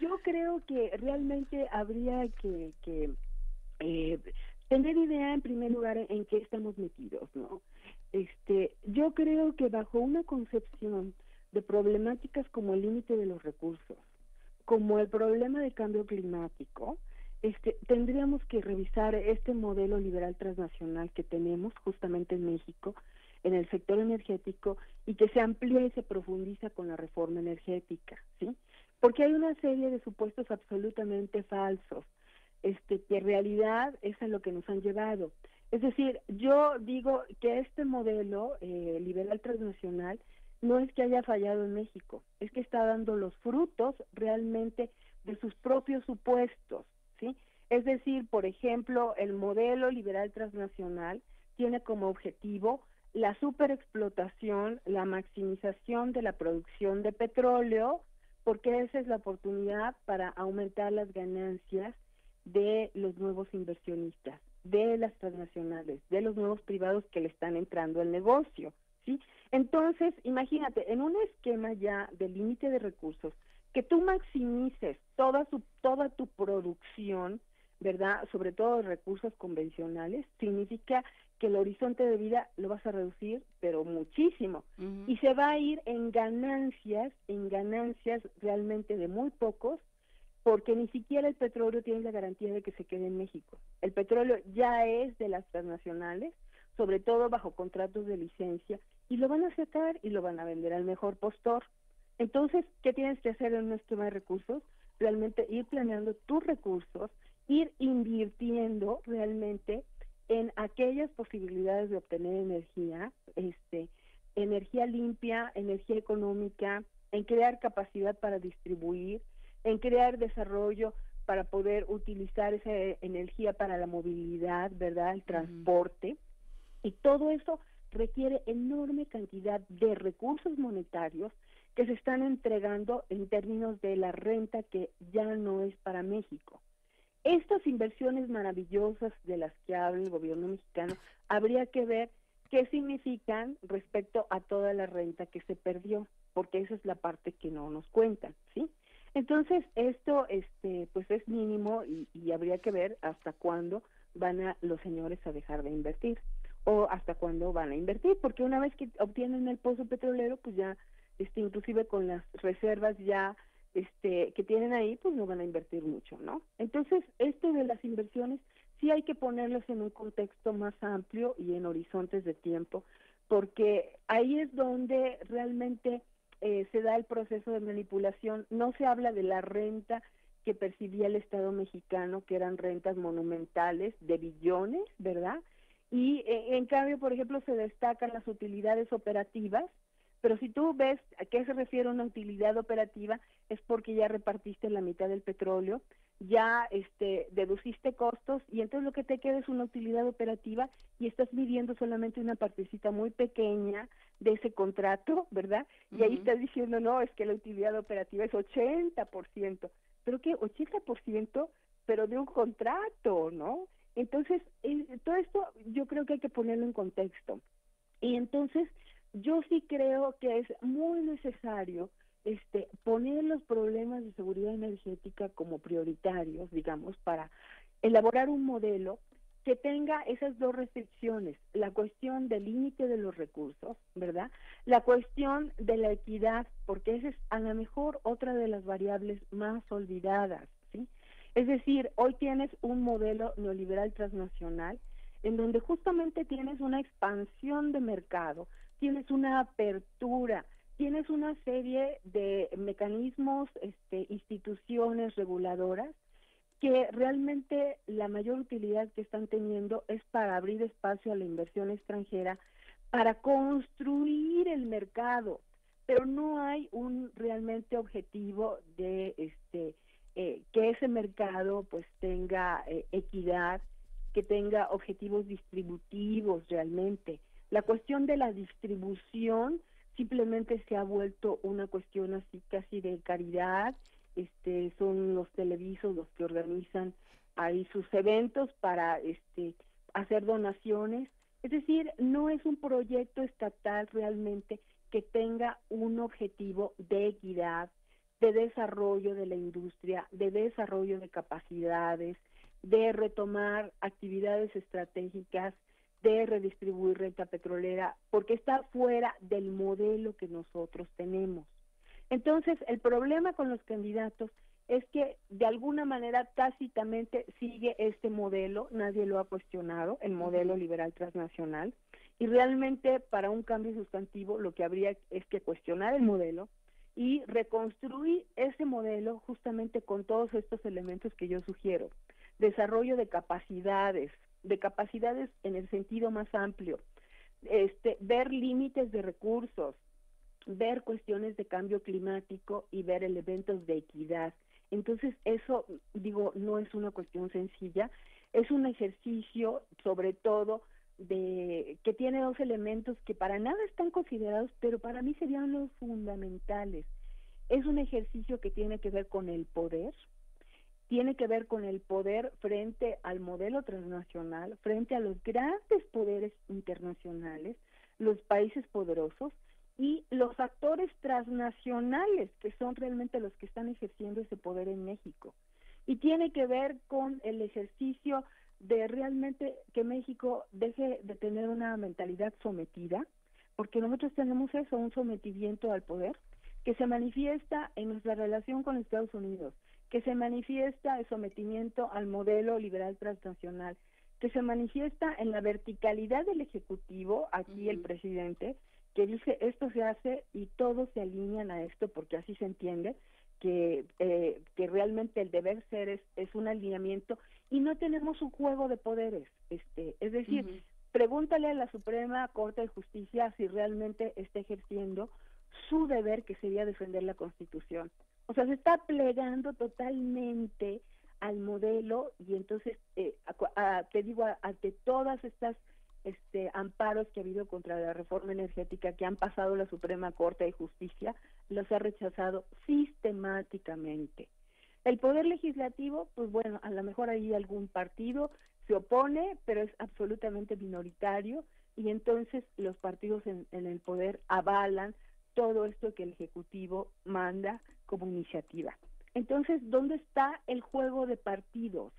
Speaker 12: yo creo que realmente habría que tener idea, en primer lugar, en qué estamos metidos, ¿no? Yo creo que bajo una concepción de problemáticas como el límite de los recursos, como el problema de cambio climático, tendríamos que revisar este modelo liberal transnacional que tenemos justamente en México, en el sector energético, y que se amplía y se profundiza con la reforma energética, ¿sí? Porque hay una serie de supuestos absolutamente falsos, que en realidad es a lo que nos han llevado. Es decir, yo digo que este modelo liberal transnacional no es que haya fallado en México, es que está dando los frutos realmente de sus propios supuestos, ¿sí? Es decir, por ejemplo, el modelo liberal transnacional tiene como objetivo la superexplotación, la maximización de la producción de petróleo, porque esa es la oportunidad para aumentar las ganancias de los nuevos inversionistas, de las transnacionales, de los nuevos privados que le están entrando al negocio, ¿sí? Entonces, imagínate, en un esquema ya de límite de recursos, que tú maximices toda tu producción, ¿verdad? Sobre todo de recursos convencionales, significa que el horizonte de vida lo vas a reducir, pero muchísimo. Y se va a ir en ganancias realmente de muy pocos, porque ni siquiera el petróleo tiene la garantía de que se quede en México. El petróleo ya es de las transnacionales, sobre todo bajo contratos de licencia, y lo van a sacar y lo van a vender al mejor postor. Entonces, ¿qué tienes que hacer en un esquema de recursos? Realmente ir planeando tus recursos, ir invirtiendo realmente en aquellas posibilidades de obtener energía, energía limpia, energía económica, en crear capacidad para distribuir, en crear desarrollo para poder utilizar esa energía para la movilidad, ¿verdad? El transporte. Y todo eso requiere enorme cantidad de recursos monetarios que se están entregando en términos de la renta que ya no es para México. Estas inversiones maravillosas de las que habla el gobierno mexicano, habría que ver qué significan respecto a toda la renta que se perdió, porque esa es la parte que no nos cuentan, ¿sí? Entonces, esto pues es mínimo y habría que ver hasta cuándo van los señores a dejar de invertir, o hasta cuándo van a invertir, porque una vez que obtienen el pozo petrolero, pues ya inclusive con las reservas ya que tienen ahí, pues no van a invertir mucho, ¿no? Entonces, esto de las inversiones sí hay que ponerlas en un contexto más amplio y en horizontes de tiempo, porque ahí es donde realmente se da el proceso de manipulación. No se habla de la renta que percibía el Estado mexicano, que eran rentas monumentales de billones, ¿verdad? Y en cambio, por ejemplo, se destacan las utilidades operativas, pero si tú ves a qué se refiere una utilidad operativa, es porque ya repartiste la mitad del petróleo, ya deduciste costos, y entonces lo que te queda es una utilidad operativa y estás midiendo solamente una partecita muy pequeña de ese contrato, ¿verdad? Y ahí estás diciendo, no, es que la utilidad operativa es 80%. ¿Pero qué? 80%, pero de un contrato, ¿no? Entonces, todo esto yo creo que hay que ponerlo en contexto. Y entonces, yo sí creo que es muy necesario poner los problemas de seguridad energética como prioritarios, digamos, para elaborar un modelo que tenga esas dos restricciones, la cuestión del límite de los recursos, ¿verdad? La cuestión de la equidad, porque esa es a lo mejor otra de las variables más olvidadas, ¿sí? Es decir, hoy tienes un modelo neoliberal transnacional en donde justamente tienes una expansión de mercado, tienes una apertura, tienes una serie de mecanismos, instituciones reguladoras que realmente la mayor utilidad que están teniendo es para abrir espacio a la inversión extranjera, para construir el mercado, pero no hay un realmente objetivo de que ese mercado pues tenga equidad, que tenga objetivos distributivos realmente. La cuestión de la distribución simplemente se ha vuelto una cuestión así casi de caridad. Son los televisos los que organizan ahí sus eventos para hacer donaciones. Es decir, no es un proyecto estatal realmente que tenga un objetivo de equidad, de desarrollo de la industria, de desarrollo de capacidades, de retomar actividades estratégicas, de redistribuir renta petrolera, porque está fuera del modelo que nosotros tenemos. Entonces, el problema con los candidatos es que de alguna manera tácitamente sigue este modelo, nadie lo ha cuestionado, el modelo liberal transnacional, y realmente para un cambio sustantivo lo que habría es que cuestionar el modelo y reconstruir ese modelo justamente con todos estos elementos que yo sugiero. Desarrollo de capacidades en el sentido más amplio, ver límites de recursos, ver cuestiones de cambio climático y ver elementos de equidad. Entonces eso, digo, no es una cuestión sencilla, es un ejercicio sobre todo que tiene dos elementos que para nada están considerados, pero para mí serían los fundamentales. Es un ejercicio que tiene que ver con el poder, frente al modelo transnacional, frente a los grandes poderes internacionales, los países poderosos y los actores transnacionales, que son realmente los que están ejerciendo ese poder en México. Y tiene que ver con el ejercicio de realmente que México deje de tener una mentalidad sometida, porque nosotros tenemos eso, un sometimiento al poder, que se manifiesta en nuestra relación con Estados Unidos, que se manifiesta el sometimiento al modelo liberal transnacional, que se manifiesta en la verticalidad del Ejecutivo, aquí el presidente, que dice esto se hace y todos se alinean a esto porque así se entiende que realmente el deber ser es un alineamiento y no tenemos un juego de poderes, es decir, pregúntale a la Suprema Corte de Justicia si realmente está ejerciendo su deber, que sería defender la Constitución. O sea, se está plegando totalmente al modelo y entonces, te digo, ante todas estas amparos que ha habido contra la reforma energética que han pasado la Suprema Corte de Justicia, los ha rechazado sistemáticamente. El Poder Legislativo, pues bueno, a lo mejor ahí algún partido se opone, pero es absolutamente minoritario y entonces los partidos en el poder avalan todo esto que el Ejecutivo manda como iniciativa. Entonces, ¿dónde está el juego de partidos?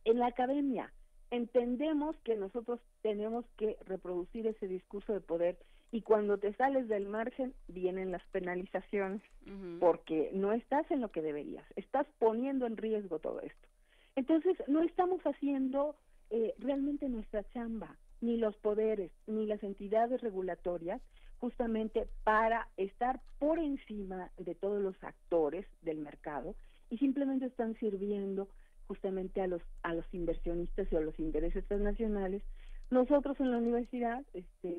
Speaker 12: En la academia. Entendemos que nosotros tenemos que reproducir ese discurso de poder y cuando te sales del margen vienen las penalizaciones porque no estás en lo que deberías, estás poniendo en riesgo todo esto. Entonces no estamos haciendo realmente nuestra chamba, ni los poderes, ni las entidades regulatorias, justamente para estar por encima de todos los actores del mercado y simplemente están sirviendo justamente a los inversionistas y a los intereses transnacionales. Nosotros en la universidad,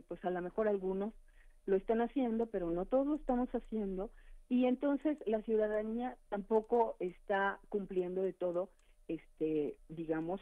Speaker 12: pues a lo mejor algunos lo están haciendo, pero no todos lo estamos haciendo, y entonces la ciudadanía tampoco está cumpliendo de todo, digamos,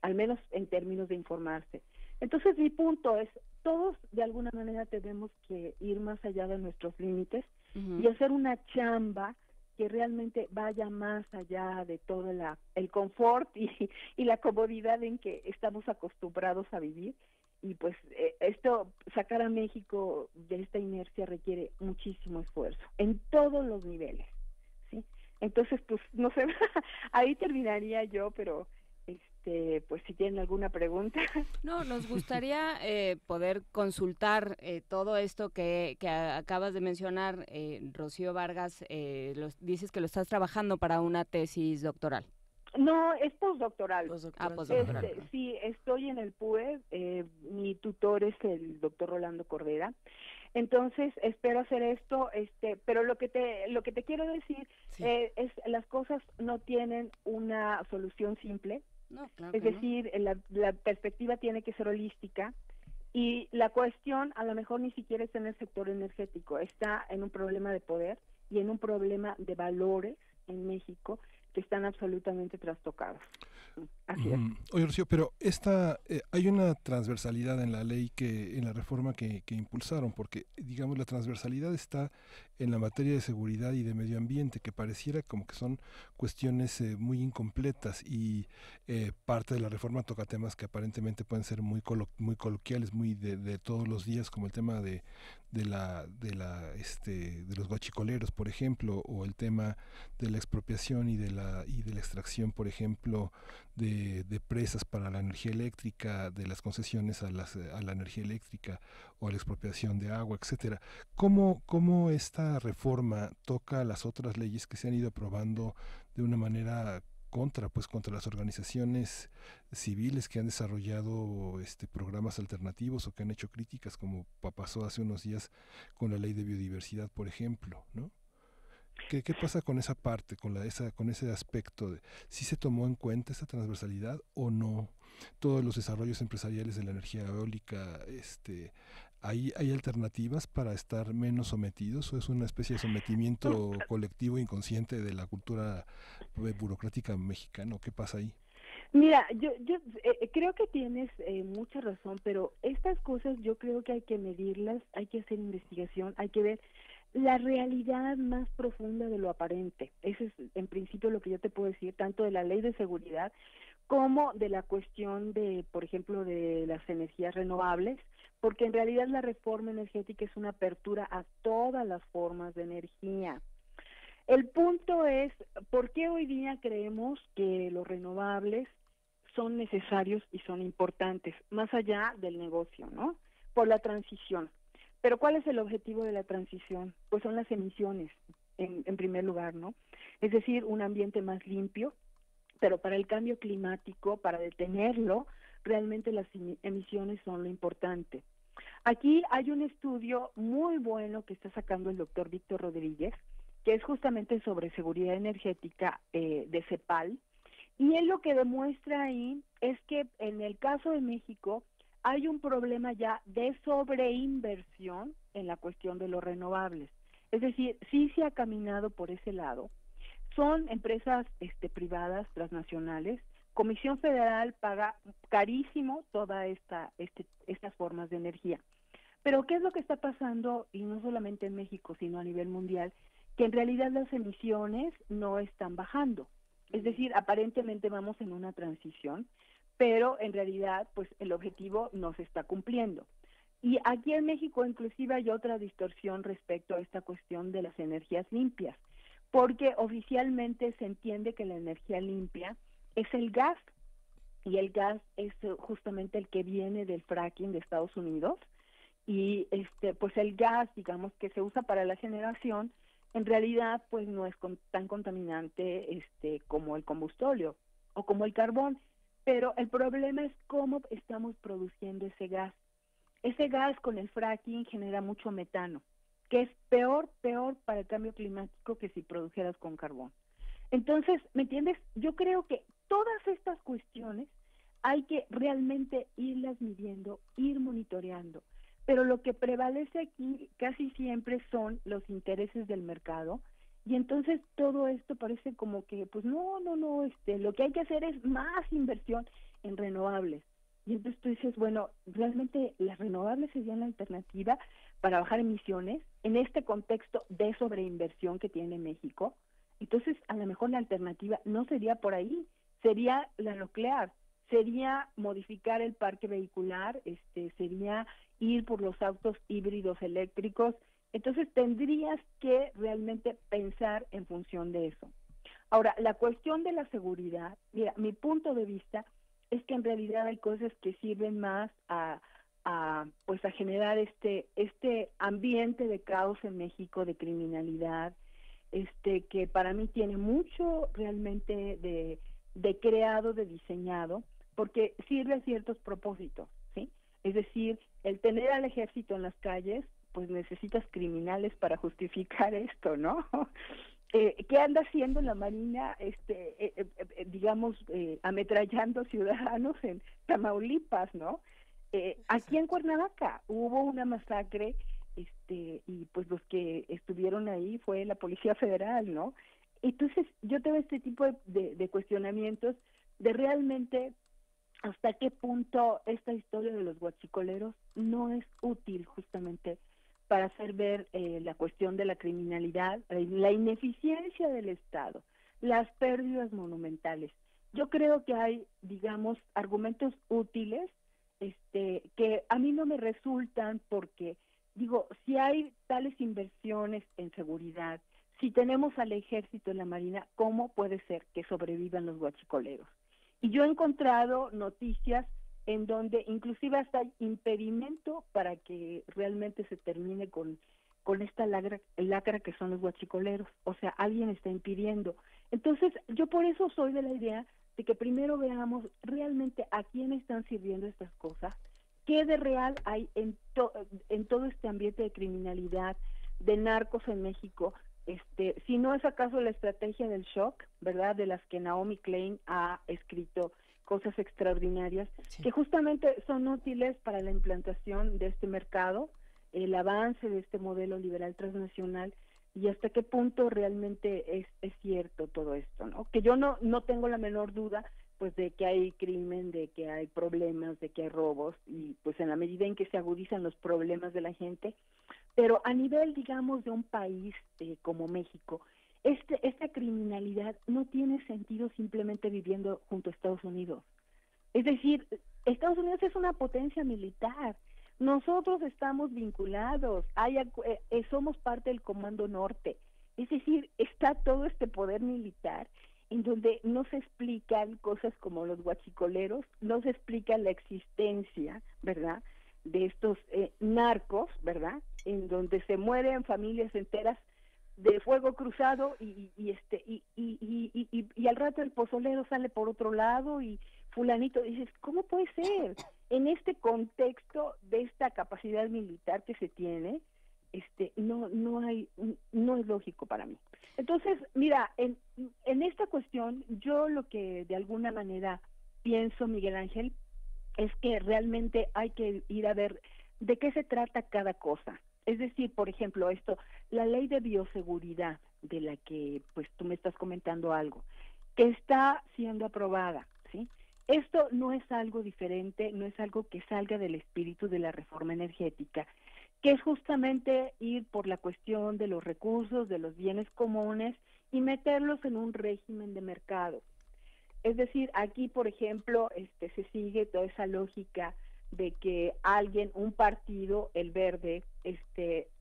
Speaker 12: al menos en términos de informarse. Entonces mi punto es, todos de alguna manera tenemos que ir más allá de nuestros límites y hacer una chamba que realmente vaya más allá de todo el confort y la comodidad en que estamos acostumbrados a vivir. Y pues esto, sacar a México de esta inercia requiere muchísimo esfuerzo, en todos los niveles, ¿sí? Entonces, pues, no sé, ahí terminaría yo, pero pues si tienen alguna pregunta.
Speaker 5: No, nos gustaría poder consultar todo esto que acabas de mencionar, Rocío Vargas. Dices que lo estás trabajando para una tesis doctoral.
Speaker 12: No, es postdoctoral.
Speaker 5: Postdoctoral.
Speaker 12: Sí, estoy en el PUE, mi tutor es el doctor Rolando Cordera. Entonces espero hacer esto, pero lo que te quiero decir es las cosas no tienen una solución simple.
Speaker 5: No, claro
Speaker 12: es decir, la perspectiva tiene que ser holística y la cuestión a lo mejor ni siquiera está en el sector energético, está en un problema de poder y en un problema de valores en México que están absolutamente trastocados. Así es.
Speaker 3: Oye, Rocío, pero hay una transversalidad en la ley, en la reforma que impulsaron, porque digamos la transversalidad está en la materia de seguridad y de medio ambiente, que pareciera como que son cuestiones muy incompletas, y parte de la reforma toca temas que aparentemente pueden ser muy coloquiales, muy de todos los días, como el tema de los guachicoleros, por ejemplo, o el tema de la expropiación y de la extracción, por ejemplo, de presas para la energía eléctrica, de las concesiones a la energía eléctrica, o a la expropiación de agua, etcétera. ¿Cómo esta reforma toca las otras leyes que se han ido aprobando de una manera contra las organizaciones civiles que han desarrollado programas alternativos o que han hecho críticas, como pasó hace unos días con la ley de biodiversidad, por ejemplo, ¿no? ¿Qué pasa con esa parte, con ese aspecto? ¿Sí se tomó en cuenta esa transversalidad o no? Todos los desarrollos empresariales de la energía eólica, ¿hay alternativas para estar menos sometidos, o es una especie de sometimiento colectivo inconsciente de la cultura burocrática mexicana? ¿Qué pasa ahí?
Speaker 12: Mira, yo creo que tienes mucha razón, pero estas cosas yo creo que hay que medirlas, hay que hacer investigación, hay que ver la realidad más profunda de lo aparente. Eso es en principio lo que yo te puedo decir, tanto de la ley de seguridad como de la cuestión de, por ejemplo, de las energías renovables, porque en realidad la reforma energética es una apertura a todas las formas de energía. El punto es, ¿por qué hoy día creemos que los renovables son necesarios y son importantes, más allá del negocio, ¿no? Por la transición. Pero ¿cuál es el objetivo de la transición? Pues son las emisiones, en primer lugar, ¿no? Es decir, un ambiente más limpio, pero para el cambio climático, para detenerlo, realmente las emisiones son lo importante. Aquí hay un estudio muy bueno que está sacando el doctor Víctor Rodríguez, que es justamente sobre seguridad energética de CEPAL, y él lo que demuestra ahí es que en el caso de México hay un problema ya de sobreinversión en la cuestión de los renovables. Es decir, sí se ha caminado por ese lado. Son empresas privadas, transnacionales. Comisión Federal paga carísimo todas estas formas de energía. Pero ¿qué es lo que está pasando? Y no solamente en México, sino a nivel mundial, que en realidad las emisiones no están bajando. Es decir, aparentemente vamos en una transición, pero en realidad pues el objetivo no se está cumpliendo. Y aquí en México inclusive hay otra distorsión respecto a esta cuestión de las energías limpias, porque oficialmente se entiende que la energía limpia es el gas, y el gas es justamente el que viene del fracking de Estados Unidos, y pues el gas, digamos, que se usa para la generación, en realidad pues no es tan contaminante como el combustóleo o como el carbón. Pero el problema es cómo estamos produciendo ese gas. Ese gas con el fracking genera mucho metano, que es peor para el cambio climático que si produjeras con carbón. Entonces, ¿me entiendes? Yo creo que todas estas cuestiones hay que realmente irlas midiendo, ir monitoreando. Pero lo que prevalece aquí casi siempre son los intereses del mercado. Y entonces todo esto parece como que, pues no, lo que hay que hacer es más inversión en renovables. Y entonces tú dices, bueno, realmente las renovables serían la alternativa para bajar emisiones en este contexto de sobreinversión que tiene México. Entonces, a lo mejor la alternativa no sería por ahí, sería la nuclear, sería modificar el parque vehicular, sería ir por los autos híbridos eléctricos. Entonces tendrías que realmente pensar en función de eso. Ahora, la cuestión de la seguridad, mira, mi punto de vista es que en realidad hay cosas que sirven más a generar este ambiente de caos en México, de criminalidad, que para mí tiene mucho realmente de creado, de diseñado, porque sirve a ciertos propósitos, ¿sí? Es decir, el tener al ejército en las calles, pues necesitas criminales para justificar esto, ¿no? ¿Qué anda haciendo la Marina, digamos, ametrallando ciudadanos en Tamaulipas, ¿no? Aquí en Cuernavaca hubo una masacre, y pues los que estuvieron ahí fue la Policía Federal, ¿no? Entonces yo tengo este tipo de cuestionamientos de realmente hasta qué punto esta historia de los guachicoleros no es útil justamente para hacer ver la cuestión de la criminalidad, la ineficiencia del Estado, las pérdidas monumentales. Yo creo que hay, digamos, argumentos útiles que a mí no me resultan porque, digo, si hay tales inversiones en seguridad, si tenemos al ejército en la Marina, ¿cómo puede ser que sobrevivan los guachicoleros? Y yo he encontrado noticias en donde inclusive hasta hay impedimento para que realmente se termine con esta lacra que son los guachicoleros. O sea, alguien está impidiendo. Entonces, yo por eso soy de la idea de que primero veamos realmente a quién están sirviendo estas cosas, qué de real hay en todo este ambiente de criminalidad, de narcos en México, si no es acaso la estrategia del shock, ¿verdad?, de las que Naomi Klein ha escrito cosas extraordinarias, sí, que justamente son útiles para la implantación de este mercado, el avance de este modelo liberal transnacional, y hasta qué punto realmente es cierto todo esto, ¿no? Que yo no tengo la menor duda, pues, de que hay crimen, de que hay problemas, de que hay robos, y pues en la medida en que se agudizan los problemas de la gente, pero a nivel, digamos, de un país como México, esta criminalidad no tiene sentido simplemente viviendo junto a Estados Unidos. Es decir, Estados Unidos es una potencia militar. Nosotros estamos vinculados, somos parte del Comando Norte. Es decir, está todo este poder militar en donde no se explican cosas como los guachicoleros, no se explica la existencia, ¿verdad?, de estos narcos, ¿verdad?, en donde se mueren familias enteras de fuego cruzado y al rato el pozolero sale por otro lado y fulanito, dices, ¿cómo puede ser? En este contexto de esta capacidad militar que se tiene, no es lógico para mí. Entonces, mira, en esta cuestión, yo lo que de alguna manera pienso, Miguel Ángel, es que realmente hay que ir a ver de qué se trata cada cosa. Es decir, por ejemplo, la ley de bioseguridad, de la que pues tú me estás comentando algo, que está siendo aprobada, ¿sí? Esto no es algo diferente, no es algo que salga del espíritu de la reforma energética, que es justamente ir por la cuestión de los recursos, de los bienes comunes y meterlos en un régimen de mercado. Es decir, aquí, por ejemplo, se sigue toda esa lógica de que un partido, el Verde,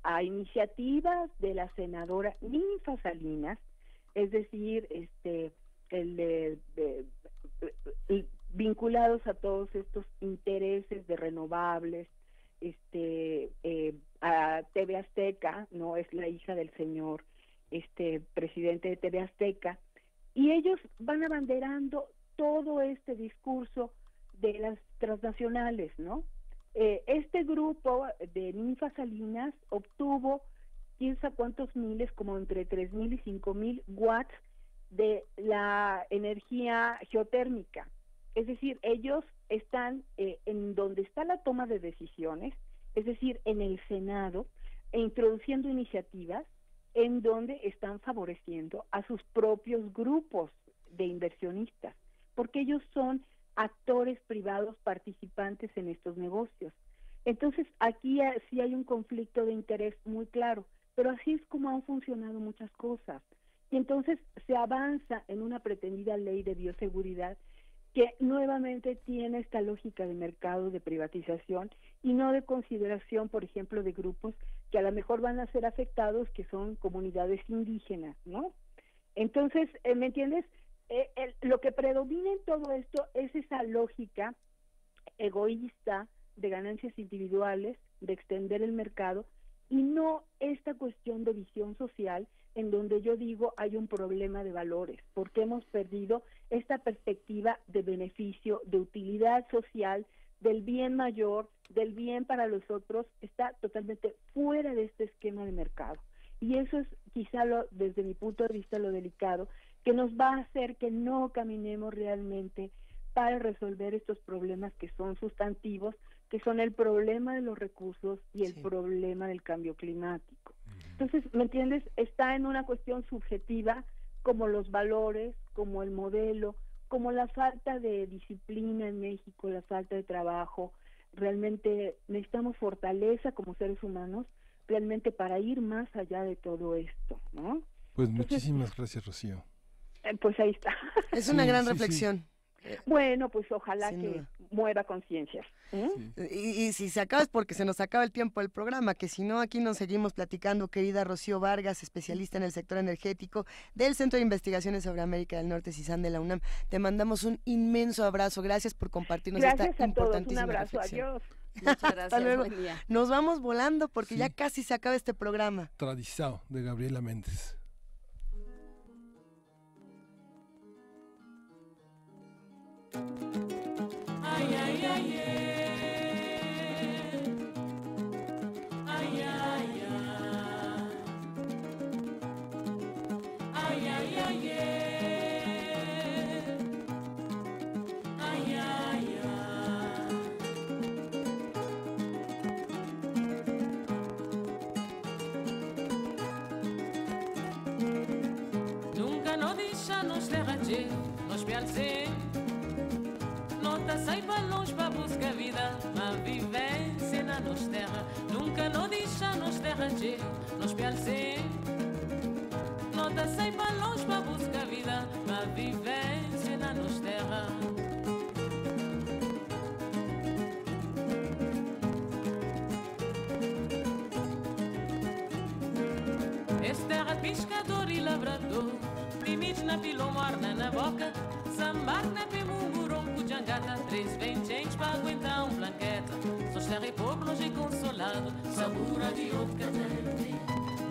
Speaker 12: a iniciativas de la senadora Ninfa Salinas, es decir, vinculados a todos estos intereses de renovables, a TV Azteca, no es la hija del señor presidente de TV Azteca, y ellos van abanderando todo este discurso de las transnacionales, ¿no? Este grupo de Ninfa Salinas obtuvo quién sabe cuántos miles, como entre 3,000 y 5,000 watts de la energía geotérmica. Es decir, ellos están en donde está la toma de decisiones, es decir, en el Senado, introduciendo iniciativas en donde están favoreciendo a sus propios grupos de inversionistas, porque ellos son actores privados participantes en estos negocios. Entonces, aquí sí hay un conflicto de interés muy claro, pero así es como han funcionado muchas cosas. Y entonces se avanza en una pretendida ley de bioseguridad que nuevamente tiene esta lógica de mercado, de privatización, y no de consideración, por ejemplo, de grupos que a lo mejor van a ser afectados, que son comunidades indígenas, ¿no? Entonces, ¿me entiendes? Lo que predomina en todo esto es esa lógica egoísta de ganancias individuales, de extender el mercado, y no esta cuestión de visión social en donde yo digo hay un problema de valores, porque hemos perdido esta perspectiva de beneficio, de utilidad social, del bien mayor, del bien para los otros, está totalmente fuera de este esquema de mercado. Y eso es quizá desde mi punto de vista lo delicado, que nos va a hacer que no caminemos realmente para resolver estos problemas que son sustantivos, que son el problema de los recursos y el problema del cambio climático. Entonces, ¿me entiendes? Está en una cuestión subjetiva, como los valores, como el modelo, como la falta de disciplina en México, la falta de trabajo. Realmente necesitamos fortaleza como seres humanos, realmente para ir más allá de todo esto, ¿no?
Speaker 3: Pues muchísimas gracias, Rocío.
Speaker 12: Pues ahí está.
Speaker 4: Es una gran reflexión.
Speaker 12: Bueno, pues ojalá que mueva conciencias.
Speaker 4: Y si se acaba es porque se nos acaba el tiempo del programa, que si no, aquí nos seguimos platicando, querida Rocío Vargas, especialista en el sector energético del Centro de Investigaciones sobre América del Norte, CISAN de la UNAM. Te mandamos un inmenso abrazo. Gracias por compartirnos esta importantísima reflexión.
Speaker 12: Adiós.
Speaker 5: Muchas gracias.
Speaker 4: Hasta luego.
Speaker 5: Buen día.
Speaker 4: Nos vamos volando porque ya casi se acaba este programa.
Speaker 3: Tradizao, de Gabriela Méndez.
Speaker 8: Ay, ay, ay, ay, ay, ay, ay, ay, ay, ay, ay, nunca nos deixa-nos derranger, nos pialcer. Nota sai para longe para buscar vida, uma vivência na nossa terra. Nunca nos deixa nos derranger, nos pialcer. Nota sai para longe para buscar vida, uma vivência na nossa terra. Esta terra pescador e lavrador, limites na pilomar na boca, sambar na pemungurão. Jangata, 3 20 para aguentar blanqueta. Só terra e povo, nós é consolado. Sabura de outro caderno.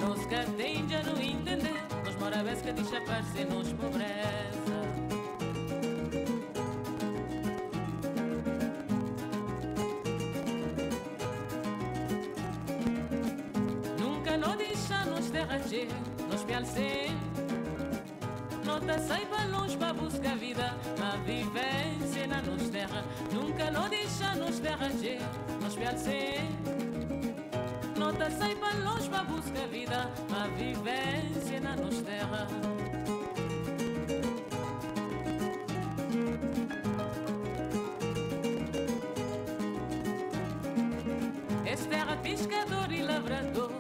Speaker 8: Nos que tem já não entender. Nós mora vez que deixa aparecer nos pobreza. Nunca nos deixa nos derranger, nos pialcer. Nota sai para longe para buscar vida, uma vivência na nossa terra. Nunca nos deixa nos derranger, nos pialcer. Nota sai para longe para buscar vida, uma vivência na nossa terra. Esta terra pescador e lavrador,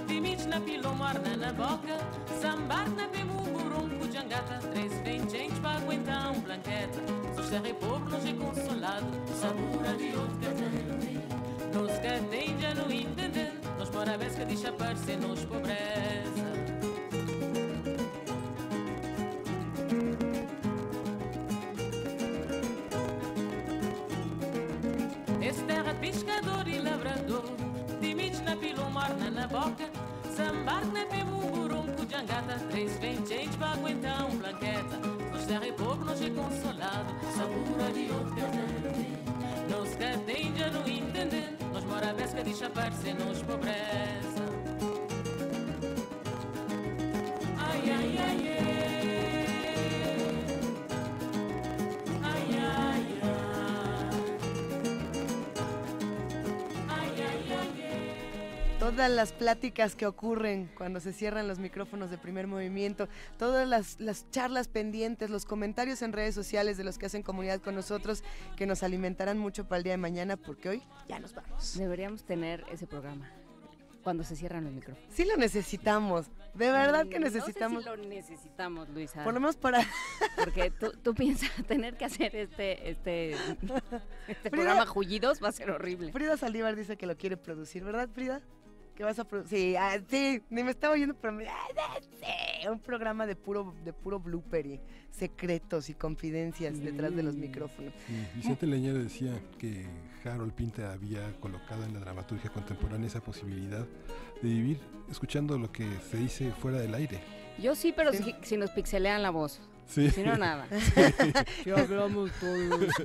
Speaker 8: limites na pilomar na boca, sambar na pemungurão. Jangata, 3 20 para aguentar blanqueta. Só terra e povo, nós é consolado. Sabura de outro caderno. Nos que tem já não entender. Nós mora vez que deixa aparecer nos pobreza. Esta terra pescador e lavrador, limites na pilomar na boca, sambar na pemungurão. Jangata, 3 20 para aguentar blanqueta. Nos terra e povo, nós é consolado. Sabura de outro caderno. Nos que tem já não entender. Nós mora vez que deixa aparecer nos pobreza. Ai, ai, ai, ai, ai, ai, ai, ai.
Speaker 4: Todas las pláticas que ocurren cuando se cierran los micrófonos de Primer Movimiento, todas las charlas pendientes, los comentarios en redes sociales de los que hacen comunidad con nosotros, que nos alimentarán mucho para el día de mañana, porque hoy ya nos vamos.
Speaker 5: Deberíamos tener ese programa cuando se cierran los micrófonos.
Speaker 4: Sí lo necesitamos, de verdad que necesitamos.
Speaker 5: No sé si lo necesitamos, Luisa.
Speaker 4: Por lo menos para...
Speaker 5: Porque tú piensas tener que hacer este programa Jullidos va a ser horrible.
Speaker 4: Frida Saldívar dice que lo quiere producir, ¿verdad, Frida? que vas a producir. Sí, ni me estaba oyendo, pero sí, un programa de puro blooper y secretos y confidencias detrás de los micrófonos.
Speaker 3: Sí, Vicente Leñero decía que Harold Pinter había colocado en la dramaturgia contemporánea esa posibilidad de vivir escuchando lo que se dice fuera del aire.
Speaker 5: Yo sí, pero sí. Si nos pixelean la voz.
Speaker 3: Sí.
Speaker 5: Si no, nada.
Speaker 4: Sí. Hablamos todo eso.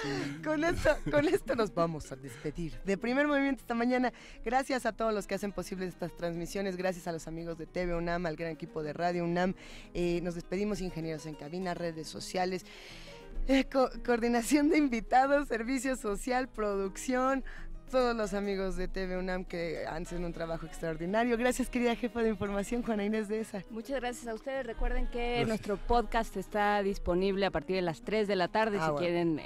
Speaker 4: Sí. Con esto nos vamos a despedir de Primer Movimiento esta mañana. Gracias a todos los que hacen posible estas transmisiones. Gracias a los amigos de TV UNAM, al gran equipo de Radio UNAM. Nos despedimos, ingenieros en cabina, redes sociales, coordinación de invitados, servicio social, producción. Todos los amigos de TV UNAM que hacen un trabajo extraordinario. Gracias, querida jefa de información, Juana Inés de ESA.
Speaker 5: Muchas gracias a ustedes. Recuerden que nuestro podcast está disponible a partir de las 3 de la tarde si quieren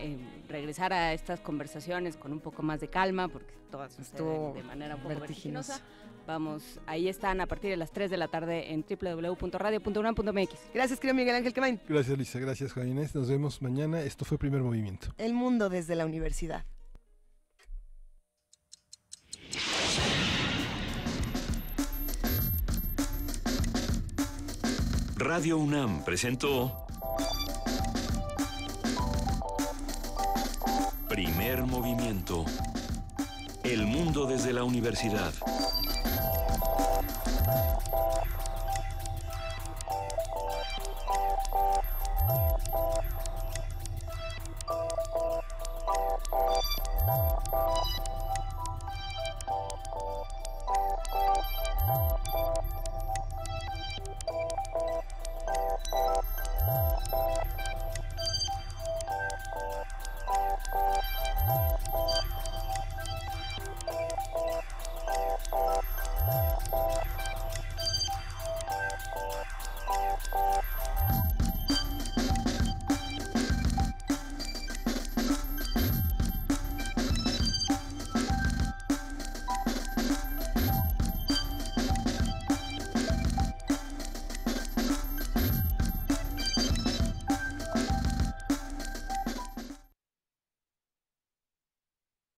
Speaker 5: regresar a estas conversaciones con un poco más de calma, porque todas estuvo de manera un poco vertiginosa. Vamos, ahí están a partir de las 3 de la tarde en www.radio.unam.mx.
Speaker 4: Gracias, querido Miguel Ángel Quemain.
Speaker 3: Gracias, Lisa. Gracias, Juana Inés. Nos vemos mañana. Esto fue Primer Movimiento.
Speaker 4: El mundo desde la universidad.
Speaker 1: Radio UNAM presentó Primer Movimiento. El mundo desde la universidad.